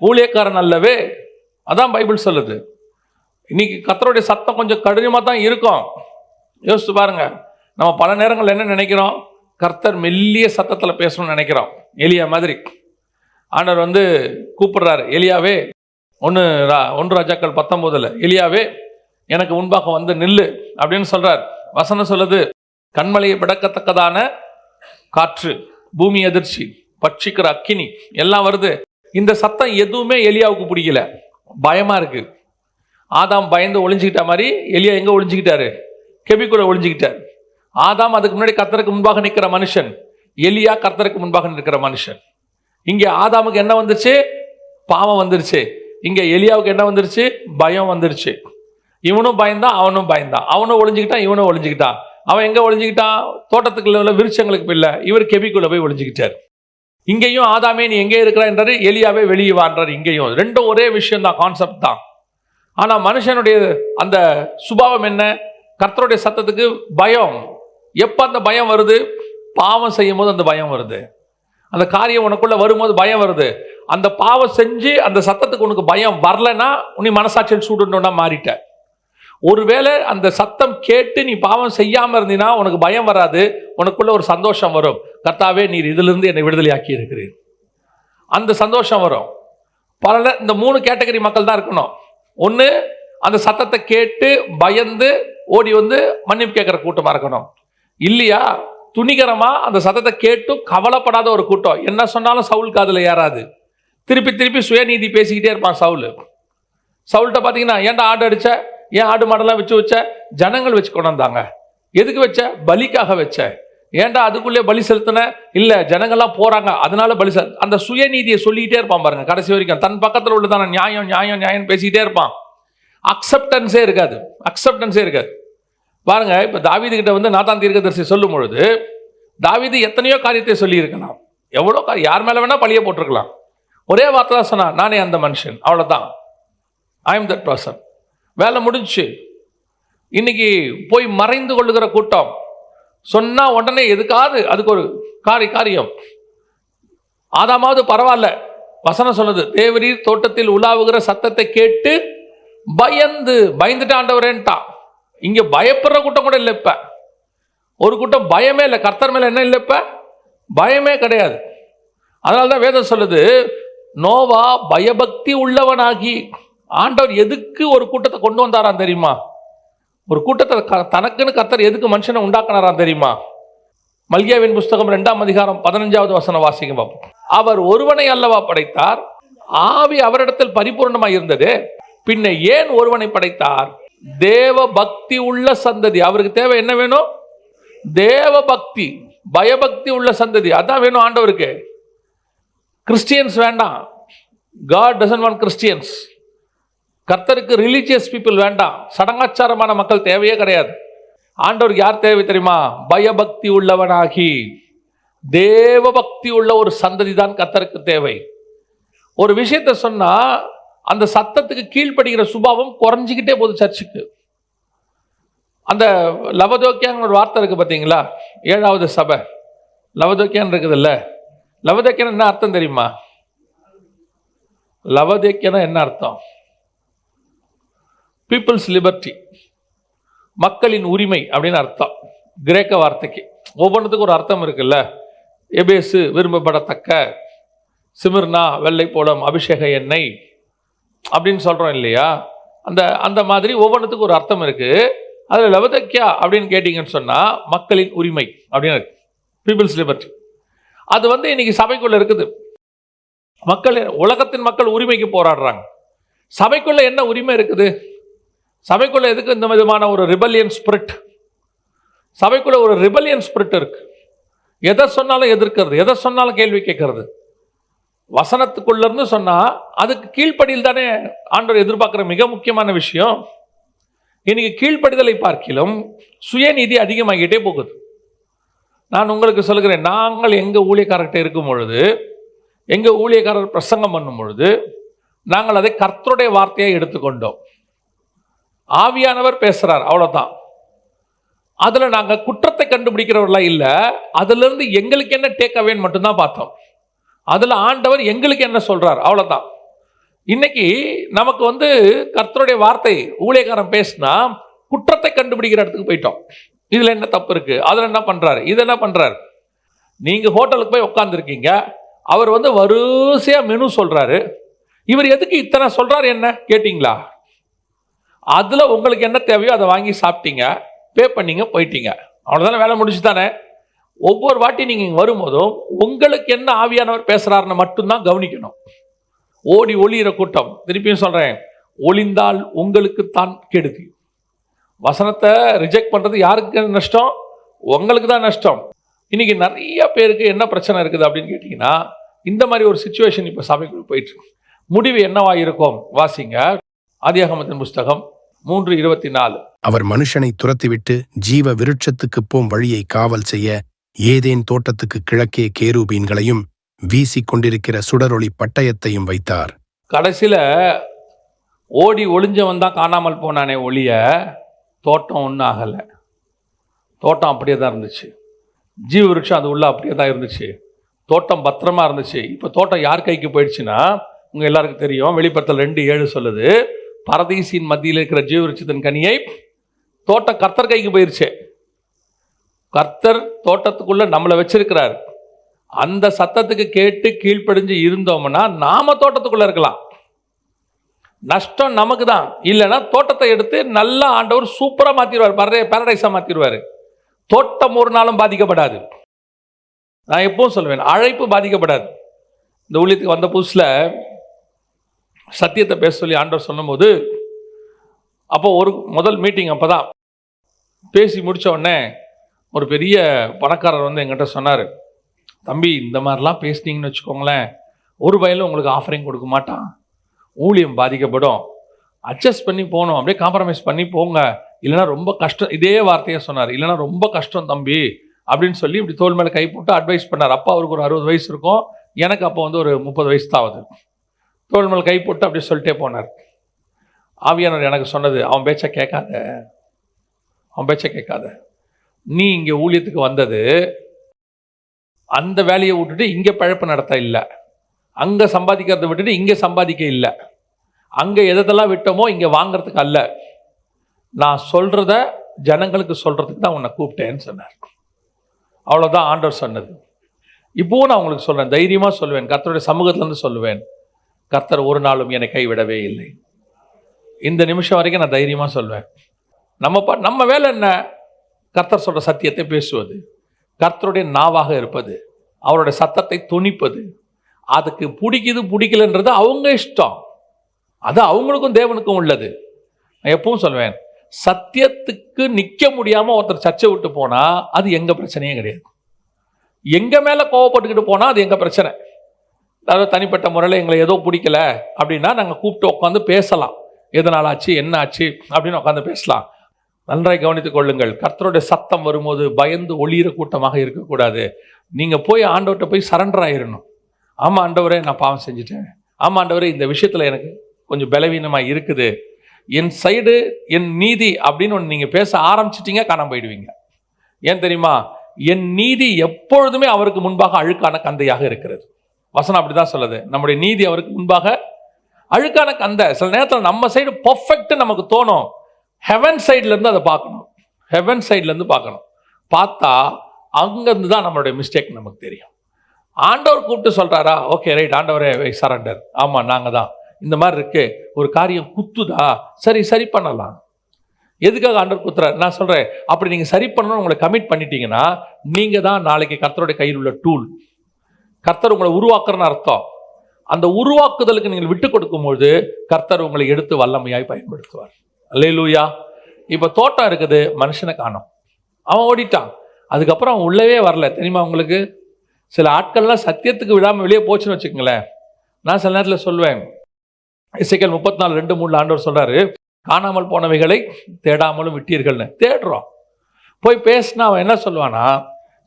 Speaker 1: ஊழியக்காரன் அல்லவே. அதான் பைபிள் சொல்லுது. இன்னைக்கு கர்த்தருடைய சத்தம் கொஞ்சம் கடினமாக தான் இருக்கும். யோசிச்சு பாருங்க, நம்ம பல நேரங்கள் என்ன நினைக்கிறோம், கர்த்தர் மெல்லிய சத்தத்தில் பேசணும்னு நினைக்கிறோம். எலியா மாதிரி ஆண்டவர் கூப்பிடுறாரு, எலியாவே, 1 ராஜாக்கள் 19 எலியாவே எனக்கு முன்பாக நில்லு அப்படின்னு சொல்றார். வசனம் சொல்லுது, கண்மலையை பிடக்கத்தக்கதான காற்று, பூமி அதிர்ச்சி, பட்சிக்கிற அக்கினி எல்லாம் வருது. இந்த சத்தம் எதுவுமே எலியாவுக்கு பிடிக்கல, பயமா இருக்கு. ஆதாம் பயந்து ஒளிஞ்சுக்கிட்ட மாதிரி எலியா எங்க ஒளிஞ்சுக்கிட்டாரு, கெபிக்குள்ள ஒளிஞ்சுக்கிட்டார். ஆதாம் அதுக்கு முன்னாடி கர்த்தருக்கு முன்பாக நிற்கிற மனுஷன், எலியா கர்த்தருக்கு முன்பாக நிற்கிற மனுஷன். இங்க ஆதாமுக்கு என்ன வந்துருச்சு, பாவம் வந்துருச்சு. இங்க எலியாவுக்கு என்ன வந்துருச்சு, பயம் வந்துருச்சு. இவனும் பயந்தான், அவனும் பயந்தான். அவனும் ஒளிஞ்சுக்கிட்டான், இவனும் ஒளிஞ்சுக்கிட்டான். அவன் எங்க ஒளிஞ்சுக்கிட்டான், தோட்டத்துக்குள்ள உள்ள விருட்சங்களுக்கு போய் இல்லை, இவர் கெபிக்குள்ள போய் ஒளிஞ்சுக்கிட்டார். இங்கேயும் ஆதாமே நீ எங்கே இருக்கிறாரு, எலியாவே வெளியே வான்றார். இங்கேயும் ரெண்டும் ஒரே விஷயம் தான், கான்செப்ட் தான். ஆனா மனுஷனுடைய அந்த சுபாவம் என்ன, கர்த்தருடைய சத்தத்துக்கு பயம். எப்ப அந்த பயம் வருது, பாவம் செய்யும் போது அந்த பயம் வருது. அந்த காரியம் உனக்குள்ள வரும்போது பயம் வருது. அந்த பாவம் செஞ்சு அந்த சத்தத்துக்கு உனக்கு பயம் வரலன்னா நீ மனசாட்சியில் சூடுன்னா மாறிட்ட. ஒருவேளை அந்த சத்தம் கேட்டு நீ பாவம் செய்யாம இருந்தீனா உனக்கு பயம் வராது, உனக்குள்ள ஒரு சந்தோஷம் வரும். கர்த்தாவே நீர் இதிலிருந்து என்னை விடுதலையாக்கி இருக்கிறீர், அந்த சந்தோஷம் வரும். இந்த 3 கேட்டகரி மக்கள் தான் இருக்கணும். ஒன்று, அந்த சத்தத்தை கேட்டு பயந்து ஓடி மன்னிப்பு கேட்கிற கூட்டமா இருக்கணும். இல்லையா, துணிகரமா அந்த சத்தத்தை கேட்டு கவலைப்படாத ஒரு கூட்டம். என்ன சொன்னாலும் சவுல் காதுல ஏறாது, திருப்பி திருப்பி சுயநீதி பேசிக்கிட்டே இருப்பான் சவுல். சவுல்கிட்ட பார்த்தீங்கன்னா, ஏன்டா ஆடு அடிச்ச, ஏன் ஆடு மாடெல்லாம் வச்ச, ஜனங்கள் வச்சு கொண்டு வந்தாங்க. எதுக்கு வச்ச, பலிக்காக வச்ச. ஏன்டா அதுக்குள்ளே பலி செலுத்தின, இல்லை ஜனங்கள்லாம் போறாங்க அதனால பலி அந்த சுயநீதியை சொல்லிக்கிட்டே இருப்பான் பாருங்க கடைசி வரைக்கும். தன் பக்கத்தில் உள்ளதான நியாயம் நியாயம் நியாயம் பேசிக்கிட்டே இருப்பான். அக்செப்டன்ஸே இருக்காது, அக்செப்டன்ஸே இருக்காது. பாருங்க, இப்ப தாவீது கிட்ட நாத்தான் தீர்க்கதரிசி சொல்லும் பொழுது, தாவீது எத்தனையோ காரியத்தை சொல்லி இருக்கலாம், எவ்வளோ யார் மேல வேணா பழிய போட்டிருக்கலாம். ஒரே வார்த்தை தான் சொன்னா, நானே அந்த மனுஷன், அவ்வளவுதான், ஐ எம் தட் பர்சன், வேலை முடிஞ்சு. இன்னைக்கு போய் மறைந்து கொள்ளுகிற கூட்டம், சொன்னா உடனே எதுக்காது அதுக்கு ஒரு காரியம். ஆதாமாவது பரவாயில்ல, வசனம் சொல்லுது, தேவரீர் தோட்டத்தில் உலாவுகிற சத்தத்தை கேட்டு பயந்துட்டு ஆண்டவரேன்ட்டான். இங்க பயப்படுற கூட்டம் கூட இல்லை. இப்ப ஒரு கூட்டம் பயமே இல்லை, கர்த்தர் மேல என்ன இல்லை, இப்ப பயமே கிடையாது. அதனால்தான் வேதம் சொல்லுது, நோவா பயபக்தி உள்ளவனாகி. ஆண்டவர் எதுக்கு ஒரு கூட்டத்தை கொண்டு வந்தாராம் தெரியுமா, ஒரு கூட்டத்தை தனக்குன்னு கர்த்தர் எதுக்கு மனுஷனை உண்டாக்கினாராம் தெரியுமா. மல்கியாவின் புஸ்தகம் 2ஆம் அதிகாரம் 15வது வசனம் வாசிங்க பார்ப்போம். அவர் ஒருவனை அல்லவா படைத்தார், ஆவி அவரிடத்தில் பரிபூர்ணமாய் இருந்தது, பின்ன ஏன் ஒருவனை படைத்தார், தேவ பக்தி உள்ள சந்ததி. அவருக்கு தேவை என்ன வேணும், தேவ பக்தி, பயபக்தி உள்ள சந்ததி, அதான் வேணும் ஆண்டவருக்கு. கிறிஸ்டியன்ஸ் வேண்டாம், God doesn't want Christians. கர்த்தருக்கு ரிலீஜியஸ் பீப்புள் வேண்டாம், சடங்காச்சாரமான மக்கள் தேவையே கிடையாது. ஆண்டவருக்கு யார் தேவை தெரியுமா, பயபக்தி உள்ளவனாகி தேவ பக்தி உள்ள ஒரு சந்ததி தான் கர்த்தருக்கு தேவை. ஒரு விஷயத்தை சொன்னா அந்த சத்தத்துக்கு கீழ்ப்படுகிற சுபாவம் குறைஞ்சிக்கிட்டே போகுது சர்ச்சுக்கு. அந்த லவதோக்கியான்னு ஒரு வார்த்தை இருக்கு பார்த்தீங்களா, 7வது சபை லவதோக்கியான்னு இருக்குது இல்ல. லவதோக்கியான்னு என்ன அர்த்தம் தெரியுமா, லவதோக்கியானா என்ன அர்த்தம், பீப்புள்ஸ் லிபர்ட்டி, மக்களின் உரிமை அப்படின்னு அர்த்தம். கிரேக்க வார்த்தைக்கு ஒவ்வொன்றுத்துக்கும் ஒரு அர்த்தம் இருக்குல்ல. எபேசு விரும்பப்படத்தக்க, சிமிர்னா வெள்ளை போலம் அபிஷேக எண்ணெய் அப்படின்னு சொல்றோம் இல்லையா. அந்த மாதிரி ஒவ்வொன்றுத்துக்கும் ஒரு அர்த்தம் இருக்கு. அதுல லவதோக்கியா அப்படின்னு கேட்டீங்கன்னு சொன்னா மக்களின் உரிமை அப்படின்னு இருக்கு, பீப்புள்ஸ் லிபர்ட்டி. அது இன்னைக்கு சபைக்குள்ள இருக்குது. மக்கள், உலகத்தின் மக்கள் உரிமைக்கு போராடுறாங்க. சபைக்குள்ள என்ன உரிமை இருக்குது, சபைக்குள்ள எதுக்கு இந்த விதமான ஒரு ரிபல்லியன் ஸ்பிரிட், சபைக்குள்ள ஒரு ரிபல்லியன் ஸ்பிரிட் இருக்கு. எதை சொன்னாலும் எதிர்க்கிறது, எதை சொன்னாலும் கேள்வி கேட்கறது. வசனத்துக்குள்ள இருந்து சொன்னா அதுக்கு கீழ்ப்படியில் தானே ஆண்டவர் எதிர்பார்க்கிற மிக முக்கியமான விஷயம். இன்னைக்கு கீழ்ப்படிதலை பார்க்கிலும் சுயநீதி அதிகமாகிட்டே போகுது. நான் உங்களுக்கு சொல்லுகிறேன், நாங்கள் எங்க ஊழியக்காரர்கிட்ட இருக்கும் பொழுது, எங்க ஊழியக்காரர் பிரசங்கம் பண்ணும் பொழுது, நாங்கள் அதை கர்த்தருடைய வார்த்தையை எடுத்துக்கொண்டோம். ஆவியானவர் பேசுறார், அவ்வளவுதான். அதுல நாங்க குற்றத்தை கண்டுபிடிக்கிறவர்களா இல்ல, அதுல இருந்து எங்களுக்கு என்ன டேக் அவேன்னு மட்டும்தான் பார்த்தோம். அதுல ஆண்டவர் எங்களுக்கு என்ன சொல்றார், அவ்வளவுதான். இன்னைக்கு நமக்கு கர்த்தருடைய வார்த்தை ஊழியக்காரன் பேசினா குற்றத்தை கண்டுபிடிக்கிற இடத்துக்கு போயிட்டோம். இதுல என்ன தப்பு இருக்கு, அதுல என்ன பண்றாரு, இது என்ன பண்றாரு. நீங்க ஹோட்டலுக்கு போய் உட்காந்துருக்கீங்க, அவர் வரிசையா மெனு சொல்றாரு. இவர் எதுக்கு இத்தனை சொல்றாரு என்ன கேட்டீங்களா? அதுல உங்களுக்கு என்ன தேவையோ அதை வாங்கி சாப்பிட்டீங்க, பே பண்ணீங்க, போயிட்டீங்க. அவ்வளவுதானே, வேலை முடிச்சு தானே. ஒவ்வொரு வாட்டி நீங்க இங்க வரும்போதும் உங்களுக்கு என்ன ஆவியானவர் பேசுறாருன்னு மட்டும்தான் கவனிக்கணும். ஓடி ஒளியிற கூட்டம், திருப்பியும் சொல்றேன், ஒளிந்தால் உங்களுக்கு தான் கெடுதி. வசனத்தை ரிஜெக்ட் பண்றது யாருக்கு நஷ்டம்? உங்களுக்கு தான் நஷ்டம். இன்னைக்கு நிறைய பேருக்கு என்ன பிரச்சனை இருக்குது அப்படின்னு கேட்டீங்கன்னா, இந்த மாதிரி ஒரு சிச்சுவேஷன் இப்ப சபைக்குள் போயிட்டு இருக்கு. முடிவு என்னவா இருக்கும்? வாசிங்க ஆதியாகமத்தின் புஸ்தகம் 3:24.
Speaker 2: அவர் மனுஷனை துரத்திவிட்டு ஜீவ விருட்சத்துக்குப் போம் வழியை காவல் செய்ய ஏதேன் தோட்டத்துக்கு கிழக்கே கேருபீன்களையும் வீசிக் கொண்டிருக்கிற சுடரொளி பட்டயத்தையும் வைத்தார்.
Speaker 1: கடைசியில ஓடி ஒளிஞ்சவன் தான் காணாமல் போனானே ஒளிய, தோட்டம் ஒன்றும் ஆகலை. தோட்டம் அப்படியே தான் இருந்துச்சு. ஜீவ விருட்சம் அது உள்ள அப்படியே தான் இருந்துச்சு. தோட்டம் பத்திரமா இருந்துச்சு. இப்போ தோட்டம் யார் கைக்கு போயிடுச்சுன்னா, உங்க எல்லாருக்கும் தெரியும், வெளிப்படுத்தல் 2:7 சொல்லுது, பரதீசின் மத்தியில் இருக்கிற ஜீவ விருட்சத்தின் கனியை தோட்டம் கர்த்தர் கைக்கு போயிருச்சு. கர்த்தர் தோட்டத்துக்குள்ள நம்மளை வச்சிருக்கிறார். அந்த சத்தத்துக்கு கேட்டு கீழ்ப்படிஞ்சு இருந்தோம்னா நாம தோட்டத்துக்குள்ள இருக்கலாம். நஷ்டம் நமக்கு தான். இல்லைன்னா தோட்டத்தை எடுத்து நல்லா ஆண்டவர் சூப்பரா மாத்திடுவார், பாரடைஸா மாத்திடுவாரு. தோட்டம் ஒரு நாளும் பாதிக்கப்படாது. நான் எப்பவும் சொல்லுவேன், அழைப்பு பாதிக்கப்படாது. இந்த ஊழியத்துக்கு வந்த புதுசுல சத்தியத்தை பேச சொல்லி ஆண்டவர் சொன்னபோது, அப்போ ஒரு முதல் மீட்டிங் அப்பதான் பேசி முடிச்ச உடனே ஒரு பெரிய பணக்காரர் என்கிட்ட சொன்னார், தம்பி இந்த மாதிரிலாம் பேசினீங்கன்னு வச்சுக்கோங்களேன், ஒரு வயலும் உங்களுக்கு ஆஃபரிங் கொடுக்க மாட்டான், ஊழியம் பாதிக்கப்படும், அட்ஜஸ்ட் பண்ணி போகணும், அப்படியே காம்ப்ரமைஸ் பண்ணி போங்க, இல்லைன்னா ரொம்ப கஷ்டம். இதே வார்த்தையை சொன்னார், இல்லைன்னா ரொம்ப கஷ்டம் தம்பி அப்படின்னு சொல்லி இப்படி தோல் மேலே கை போட்டு அட்வைஸ் பண்ணார். அப்பா அவருக்கு ஒரு 60 வயசு இருக்கும், எனக்கு அப்போ ஒரு 30 வயசு தான் ஆகுது. தோல் மேலே கை போட்டு அப்படியே சொல்லிட்டே போனார். ஆவியானவர் எனக்கு சொன்னது, அவன் பேச்சை கேட்காத, அவன் பேச்சை கேட்காத. நீ இங்கே ஊழியத்துக்கு வந்தது அந்த வேலையை விட்டுட்டு இங்கே பழப்பு நடத்த இல்லை, அங்கே சம்பாதிக்கிறத விட்டுட்டு இங்கே சம்பாதிக்க இல்லை, அங்கே எதெல்லாம் விட்டோமோ இங்கே வாங்கிறதுக்கு அல்ல, நான் சொல்கிறத ஜனங்களுக்கு சொல்கிறதுக்கு தான் உன்னை கூப்பிட்டேன்னு சொன்னார். அவ்வளோதான் ஆண்டவர் சொன்னது. இப்போவும் நான் உங்களுக்கு சொல்கிறேன், தைரியமாக சொல்லுவேன், கர்த்தருடைய சமூகத்திலேருந்து சொல்லுவேன், கர்த்தர் ஒரு நாளும் என்னை கைவிடவே இல்லை. இந்த நிமிஷம் வரைக்கும் நான் தைரியமாக சொல்வேன். நம்ம வேலை என்ன? கர்த்தர் சொல்கிற சத்தியத்தை பேசுவது, கர்த்தருடைய நாவாக இருப்பது, அவருடைய சத்தத்தை துணிப்பது. அதுக்கு பிடிக்கலன்றது அவங்க இஷ்டம், அது அவங்களுக்கும் தேவனுக்கும் உள்ளது. நான் எப்பவும் சொல்வேன், சத்தியத்துக்கு நிற்க முடியாமல் ஒருத்தர் சர்ச்சை விட்டு போனால் அது எங்கள் பிரச்சனையே கிடையாது. எங்கள் மேலே கோவப்பட்டுக்கிட்டு போனால் அது எங்கள் பிரச்சனை. அதாவது தனிப்பட்ட முறையில் எங்களை ஏதோ பிடிக்கல அப்படின்னா நாங்கள் கூப்பிட்டு உட்காந்து பேசலாம், எதனால் ஆச்சு, என்ன ஆச்சு அப்படின்னு உட்காந்து பேசலாம். நன்றாய் கவனித்துக் கொள்ளுங்கள், கர்த்தருடைய சத்தம் வரும்போது பயந்து ஒளியிற கூட்டமாக இருக்கக்கூடாது. நீங்கள் போய் ஆண்டவர்கிட்ட போய் சரண்டர் ஆயிடணும். ஆமாம் ஆண்டவரே, நான் பாவம் செஞ்சுட்டேன், ஆமாம் ஆண்டவரே, இந்த விஷயத்தில் எனக்கு கொஞ்சம் பலவீனமாக இருக்குது, என் சைடு என் நீதி அப்படின்னு ஒன்று நீங்கள் பேச ஆரம்பிச்சிட்டிங்க, காணாம போயிடுவீங்க. ஏன் தெரியுமா? என் நீதி எப்பொழுதுமே அவருக்கு முன்பாக அழுக்கான கந்தையாக இருக்கிறது. வசனம் அப்படிதான் சொல்லுது, நம்முடைய நீதி அவருக்கு முன்பாக அழுக்கான கந்தை. சில நேரத்தில் நம்ம சைடு பர்ஃபெக்ட் நமக்கு தோணும், ஹெவன் சைட்லேருந்து அதை பார்க்கணும், ஹெவன் சைட்லேருந்து பார்க்கணும். பார்த்தா அங்கேருந்து தான் நம்மளுடைய மிஸ்டேக் நமக்கு தெரியும். ஆண்டவர் கூப்பிட்டு சொல்கிறாரா, ஓகே ரைட் ஆண்டவரே சரண்டர், ஆமாம் நாங்கள் தான் இந்த மாதிரி இருக்கு, ஒரு காரியம் குத்துதா, சரி பண்ணலாம். எதுக்காக ஆண்டவர் குத்துறாரு? நான் சொல்கிறேன், அப்படி நீங்கள் சரி பண்ணணும்னு உங்களை கமிட் பண்ணிட்டீங்கன்னா நீங்கள் தான் நாளைக்கு கர்த்தருடைய கையில் உள்ள டூல். கர்த்தர் உங்களை உருவாக்குறன்னு அர்த்தம். அந்த உருவாக்குதலுக்கு நீங்கள் விட்டு கொடுக்கும்போது கர்த்தர் உங்களை எடுத்து வல்லமையாய் பயன்படுத்துவார். அல்லேலூயா. இப்போ தோட்டம் இருக்குது, மனுஷனை காணோம், அவன் ஓடிட்டான். அதுக்கப்புறம் அவன் உள்ளவே வரல. தெரியுமா உங்களுக்கு? சில ஆட்கள்லாம் சத்தியத்துக்கு விடாமல் வெளியே போச்சுன்னு வச்சுக்கோங்களேன். நான் சில நேரத்தில் சொல்வேன், எசேக்கியேல் 34:2-3 ஆண்டவர் சொல்றாரு, காணாமல் போனவைகளை தேடாமலும் விட்டீர்கள்னு. தேடுறோம், போய் பேசினா அவன் என்ன சொல்லுவானா,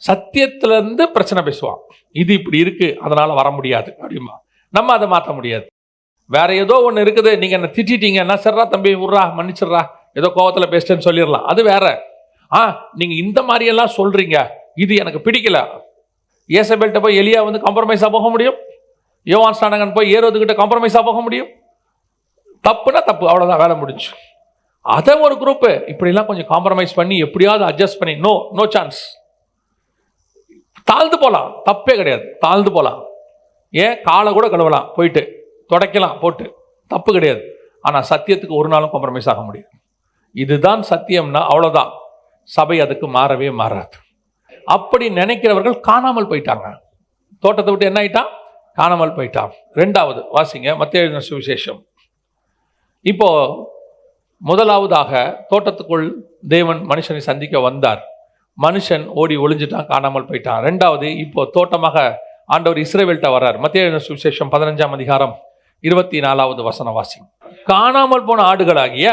Speaker 1: சத்தியத்திலேருந்து பிரச்சனை பேசுவான். இது இப்படி இருக்கு, அதனால வர முடியாது அப்படிமா. நம்ம அதை மாற்ற முடியாது. வேற ஏதோ ஒன்று இருக்குது, நீங்கள் என்ன திட்டிட்டீங்கன்னா, சரிடா தம்பி விட்றா, மன்னிச்சிட்றா, ஏதோ கோவத்தில் பேசிட்டேன்னு சொல்லிடலாம், அது வேற. நீங்கள் இந்த மாதிரியெல்லாம் சொல்றீங்க, இது எனக்கு பிடிக்கல. ஏசபேல்கிட்ட போய் எலியா காம்ப்ரமைஸாக போக முடியும்? யோவான் ஸ்நானகன் போய் ஏரோதுகிட்ட காம்ப்ரமைஸாக போக முடியும்? தப்புனா தப்பு, அவ்வளோதான், வேலை முடிஞ்சு. அதை ஒரு குரூப்பு இப்படிலாம் கொஞ்சம் காம்ப்ரமைஸ் பண்ணி எப்படியாவது அட்ஜஸ்ட் பண்ணி நோ சான்ஸ், தாழ்ந்து போகலாம், தப்பே கிடையாது, தாழ்ந்து போகலாம். ஏன் காலை கூட கழுவலாம், போயிட்டு துடைக்கலாம் போட்டு, தப்பு கிடையாது. ஆனால் சத்தியத்துக்கு ஒரு நாளும் காம்ப்ரமைஸ் ஆக முடியாது. இதுதான் சத்தியம்னா அவ்வளோதான், சபை அதுக்கு மாறவே மாறாது. அப்படி நினைக்கிறவர்கள் காணாமல் போயிட்டாங்க. தோட்டத்தை விட்டு என்ன ஆயிட்டான்? காணாமல் போயிட்டான். ரெண்டாவது வாசிங்க மத்தேயு எழுதின சுவிசேஷம். இப்போ முதலாவதாக தோட்டத்துக்குள் தேவன் மனுஷனை சந்திக்க வந்தார். மனுஷன் ஓடி ஒளிஞ்சிட்டான், காணாமல் போயிட்டான். ரெண்டாவது இப்போ தோட்டமாக ஆண்டவர் இஸ்ரவேல்கிட்ட வர்றார். மத்தேயு எழுதின சுவிசேஷம் 15ஆம் அதிகாரம் 24வது வசனம் வாசிங்க. காணாமல் போன ஆடுகளாகிய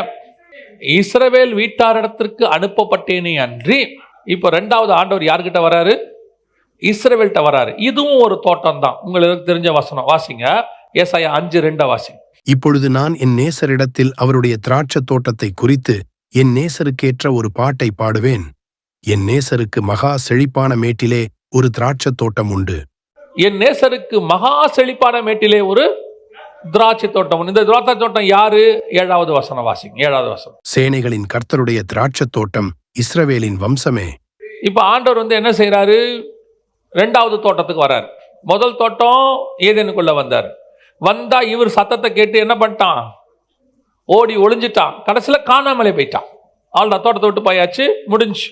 Speaker 1: இஸ்ரவேல் வீட்டாரிடத்திற்கு அனுப்பப்பட்டேனே அன்றி, இப்போ ரெண்டாவது ஆண்டவர் யார்கிட்ட வராரு? இஸ்ரவேல்கிட்ட வராரு. இதுவும் ஒரு தோட்டம் தான். உங்களுக்கு தெரிஞ்ச வசனம் வாசிங்க, ஏசாயா 5:2 வாசிங்க.
Speaker 2: இப்பொழுது நான் என் நேசரிடத்தில் அவருடைய திராட்சத் தோட்டத்தை குறித்து என் நேசருக்கேற்ற ஒரு பாட்டை பாடுவேன். என் நேசருக்கு மகா செழிப்பான மேட்டிலே ஒரு திராட்சத் தோட்டம் உண்டு.
Speaker 1: என் நேசருக்கு மகா செழிப்பான மேட்டிலே ஒரு திராட்சை தோட்டம் உண்டு. இந்த திராட்சை தோட்டம் யாரு? 7வது வசனம் வாசிங்க. 7வது வசனம்.
Speaker 2: சேனைகளின் கர்த்தருடைய திராட்சத் தோட்டம் இஸ்ரவேலின் வம்சமே.
Speaker 1: இப்ப ஆண்டவர் என்ன செய்யறாரு? ரெண்டாவது தோட்டத்துக்கு வர்றாரு. முதல் தோட்டம் ஏதேனுக்குள்ள வந்தார். வந்தா இவர் சத்தத்தை கேட்டு என்ன பண்ணிட்டான்? ஓடி ஒளிஞ்சிட்டான். கடைசியில் காணாமலே போயிட்டான். அவள் தோட்டத்தை விட்டு போயாச்சு, முடிஞ்சு.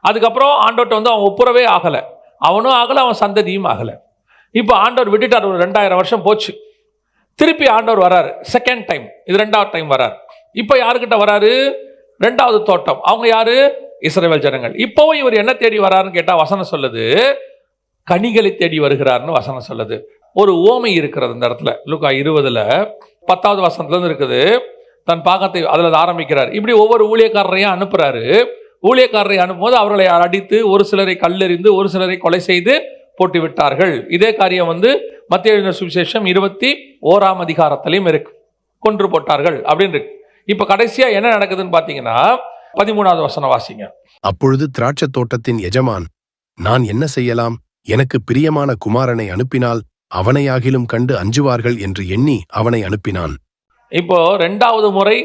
Speaker 1: அதுக்கப்புறம் ஆண்டவர்கிட்ட அவன் ஒப்புரவே ஆகலை, அவனும் ஆகலை, அவன் சந்ததியும் ஆகலை. இப்போ ஆண்டவர் விட்டுட்டார். ஒரு 2000 வருஷம் போச்சு. திருப்பி ஆண்டவர் வராரு செகண்ட் டைம். இது 2வது டைம் வராரு. இப்போ யாருக்கிட்ட வராரு? ரெண்டாவது தோட்டம். அவங்க யாரு? இஸ்ரவேல் ஜனங்கள். இப்போவும் இவர் என்ன தேடி வராருன்னு கேட்டால் வசனம் சொல்லுது, கனிகளை தேடி வருகிறார்னு வசனம் சொல்லுது. ஒரு ஓமை இருக்கிறது இந்த இடத்துல. லூக்கா 20ல் 10வது வசனத்துலேருந்து இருக்குது. தன் பாகத்தை அதில் ஆரம்பிக்கிறார். இப்படி ஒவ்வொரு ஊழியக்காரரையும் அனுப்புறாரு. ஊழியக்காரரை அனுப்பும்போது அவர்களை அடித்து, ஒரு சிலரை கல்லெறிந்து, ஒரு சிலரை கொலை செய்து போட்டு விட்டார்கள். இதே காரியம் மத்தேயு எழுதின சுவிசேஷம் 21ஆம் அதிகாரத்திலையும் இருக்கு. கொன்று போட்டார்கள் அப்படின்னு இருக்கு. இப்போ கடைசியா என்ன நடக்குதுன்னு பார்த்தீங்கன்னா 13வது வசனம் வாசிங்க.
Speaker 2: அப்பொழுது திராட்சத் தோட்டத்தின் எஜமான், நான் என்ன செய்யலாம்? எனக்கு பிரியமான குமாரனை அனுப்பினால் அவனையாகிலும் கண்டு அஞ்சுவார்கள் என்று எண்ணி அவனை அனுப்பினான்.
Speaker 1: இப்போ 2வது முறை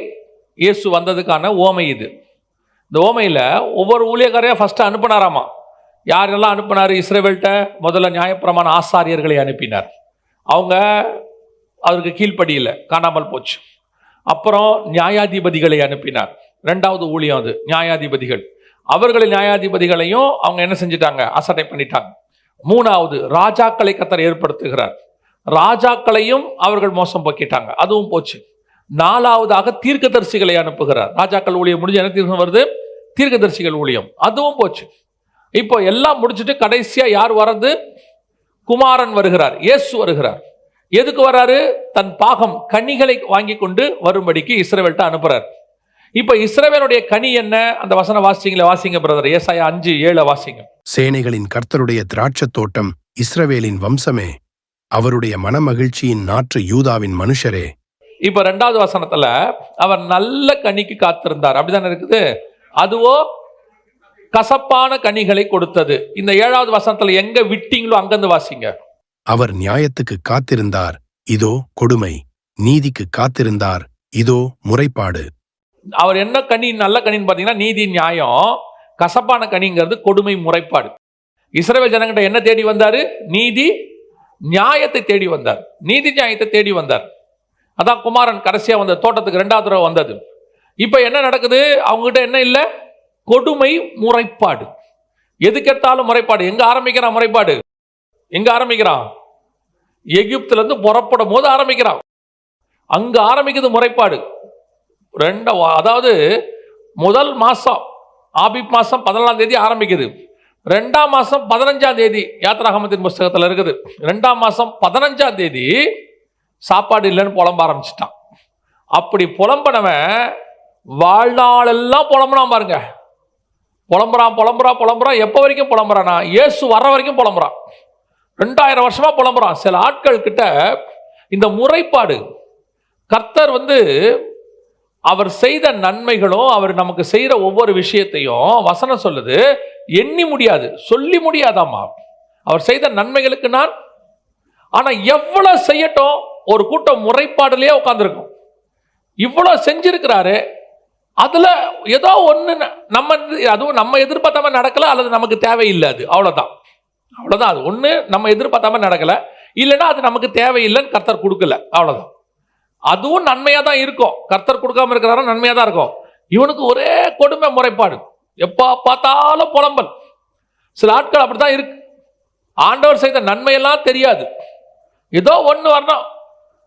Speaker 1: இயேசு வந்ததுக்கான ஓமை இது. இந்த ஓமையில ஒவ்வொரு ஊழியக்காரையா ஃபர்ஸ்ட் அனுப்பினாராமா. யாரெல்லாம் அனுப்பினார்? இஸ்ரவேல்கிட்ட முதல்ல நியாயப்பிரமாண ஆசாரியர்களை அனுப்பினார். அவங்க அவருக்கு கீழ்ப்படியில் காணாமல் போச்சு. அப்புறம் நியாயாதிபதிகளை அனுப்பினார். 2வது ஊழியம் அது, நியாயாதிபதிகள். நியாயாதிபதிகளையும் அவங்க என்ன செஞ்சிட்டாங்க? அசட்டை பண்ணிட்டாங்க. 3வது ராஜாக்களை கர்த்தர் ஏற்படுத்துகிறார். ராஜாக்களையும் அவர்கள் மோசம் போக்கிட்டாங்க, அதுவும் போச்சு. 4வதாக தீர்க்கதரிசிகளை அனுப்புகிறார். ராஜாக்கள் ஊழியம் முடிஞ்சு என்ன தீர்க்கம் வருது? தீர்க்கதரிசிகள் ஊழியம், அதுவும் போச்சு. இப்போ எல்லாம் முடிச்சுட்டு கடைசியா யார் வர்றது? குமாரன் வருகிறார், இயேசு வருகிறார். எதுக்கு வராரு? தன் பாகம் கனிகளை வாங்கி கொண்டு வரும்படிக்கு இஸ்ரவேல்கிட்ட அனுப்புறார். இப்ப இஸ்ரவேலுடைய கனி என்ன? அந்த வசனம் வாசிங்க பிரதர். ஏசாயா 5:7 வாசிங்க.
Speaker 2: சேனைகளின் கர்த்தருடைய திராட்சத் தோட்டம் இஸ்ரவேலின் வம்சமே, அவருடைய மனமகிழ்ச்சியின் நாற்று யூதாவின் மனுஷரே.
Speaker 1: இப்ப 2வது வசனத்துல அவர் நல்ல கனிக்கு காத்திருந்தார், அப்படிதானே இருக்குது. அதுவோ கசப்பான கனிகளை கொடுத்தது. இந்த 7வது வசனத்துல எங்க விட்டீங்களோ அங்கிருந்து வாசிங்க.
Speaker 2: அவர் நியாயத்துக்கு காத்திருந்தார், இதோ கொடுமை. நீதிக்கு காத்திருந்தார், இதோ முறைப்பாடு.
Speaker 1: அவர் என்ன கனி? நல்ல கனின்னு பார்த்தீங்கன்னா நீதி, நியாயம். கசப்பான கனிங்கிறது கொடுமை, முறைப்பாடு. இஸ்ரவேல் ஜனங்கிட்ட என்ன தேடி வந்தாரு? நீதி நியாயத்தை தேடி வந்தார். நீதி நியாயத்தை தேடி வந்தார். அதான் குமாரன் கடைசியா வந்த தோட்டத்துக்கு 2வது தடவை வந்தது. இப்ப என்ன நடக்குது? அவங்ககிட்ட என்ன இல்லை? கொடுமை, முறைப்பாடு. எதுக்கெடுத்தாலும் முறைப்பாடு. எங்க ஆரம்பிக்கிறான் முறைப்பாடு? எங்க ஆரம்பிக்கிறான்? எகிப்துல இருந்து புறப்படும் போது ஆரம்பிக்கிறான். அங்க ஆரம்பிக்குது முறைப்பாடு. அதாவது முதல் மாசம் ஆபிப் மாசம் 14ஆம் தேதி ஆரம்பிக்குது. 2ஆம் மாசம் 15ஆம் தேதி யாத்திராகமத்தின் புஸ்தகத்தில் இருக்குது. 2ஆம் மாசம் 15ஆம் தேதி சாப்பாடு இல்லைன்னு புலம்ப ஆரம்பிச்சிட்டான். அப்படி புலம்பனவன் வாழ்நாளெல்லாம் புலம்புறான் பாருங்க. புலம்புறான். எப்போ வரைக்கும் புலம்புறானா? இயேசு வர்ற வரைக்கும் புலம்புறான். 2000 வருஷமா புலம்புறான். சில ஆட்கள் கிட்ட இந்த முறைப்பாடு. கர்த்தர் அவர் செய்த நன்மைகளும் அவர் நமக்கு செய்யற ஒவ்வொரு விஷயத்தையும் வசனம் சொல்லுது, எண்ணி முடியாது, சொல்லி முடியாதாமா. அவர் செய்த நன்மைகளுக்கு நான். ஆனா எவ்வளவு செய்யட்டும், ஒரு கூட்டம் முறைப்பாடுலயே உட்கார்ந்துருக்கும். இவ்வளோ செஞ்சிருக்கிறாரு, அதுல ஏதோ ஒண்ணு நம்ம அதுவும் நம்ம எதிர்பார்த்த மாதிரி நடக்கல, அல்லது நமக்கு தேவையில்லை, அது அவ்வளவுதான். அது ஒண்ணு நம்ம எதிர்பார்த்த மாதிரி நடக்கல, இல்லைன்னா அது நமக்கு தேவையில்லைன்னு கர்த்தர் கொடுக்கல, அவ்வளவுதான். அதுவும் நன்மையா தான் இருக்கும். கர்த்தர் கொடுக்காம இருக்கிறாரோ நன்மையா தான் இருக்கும். இவனுக்கு ஒரே கொடுமை முறைப்பாடு, எப்ப பார்த்தாலும் புலம்பல். சில ஆட்கள் அப்படித்தான் இருக்கு. ஆண்டவர் செய்த நன்மையெல்லாம் தெரியாது, ஏதோ ஒண்ணு வரணும்,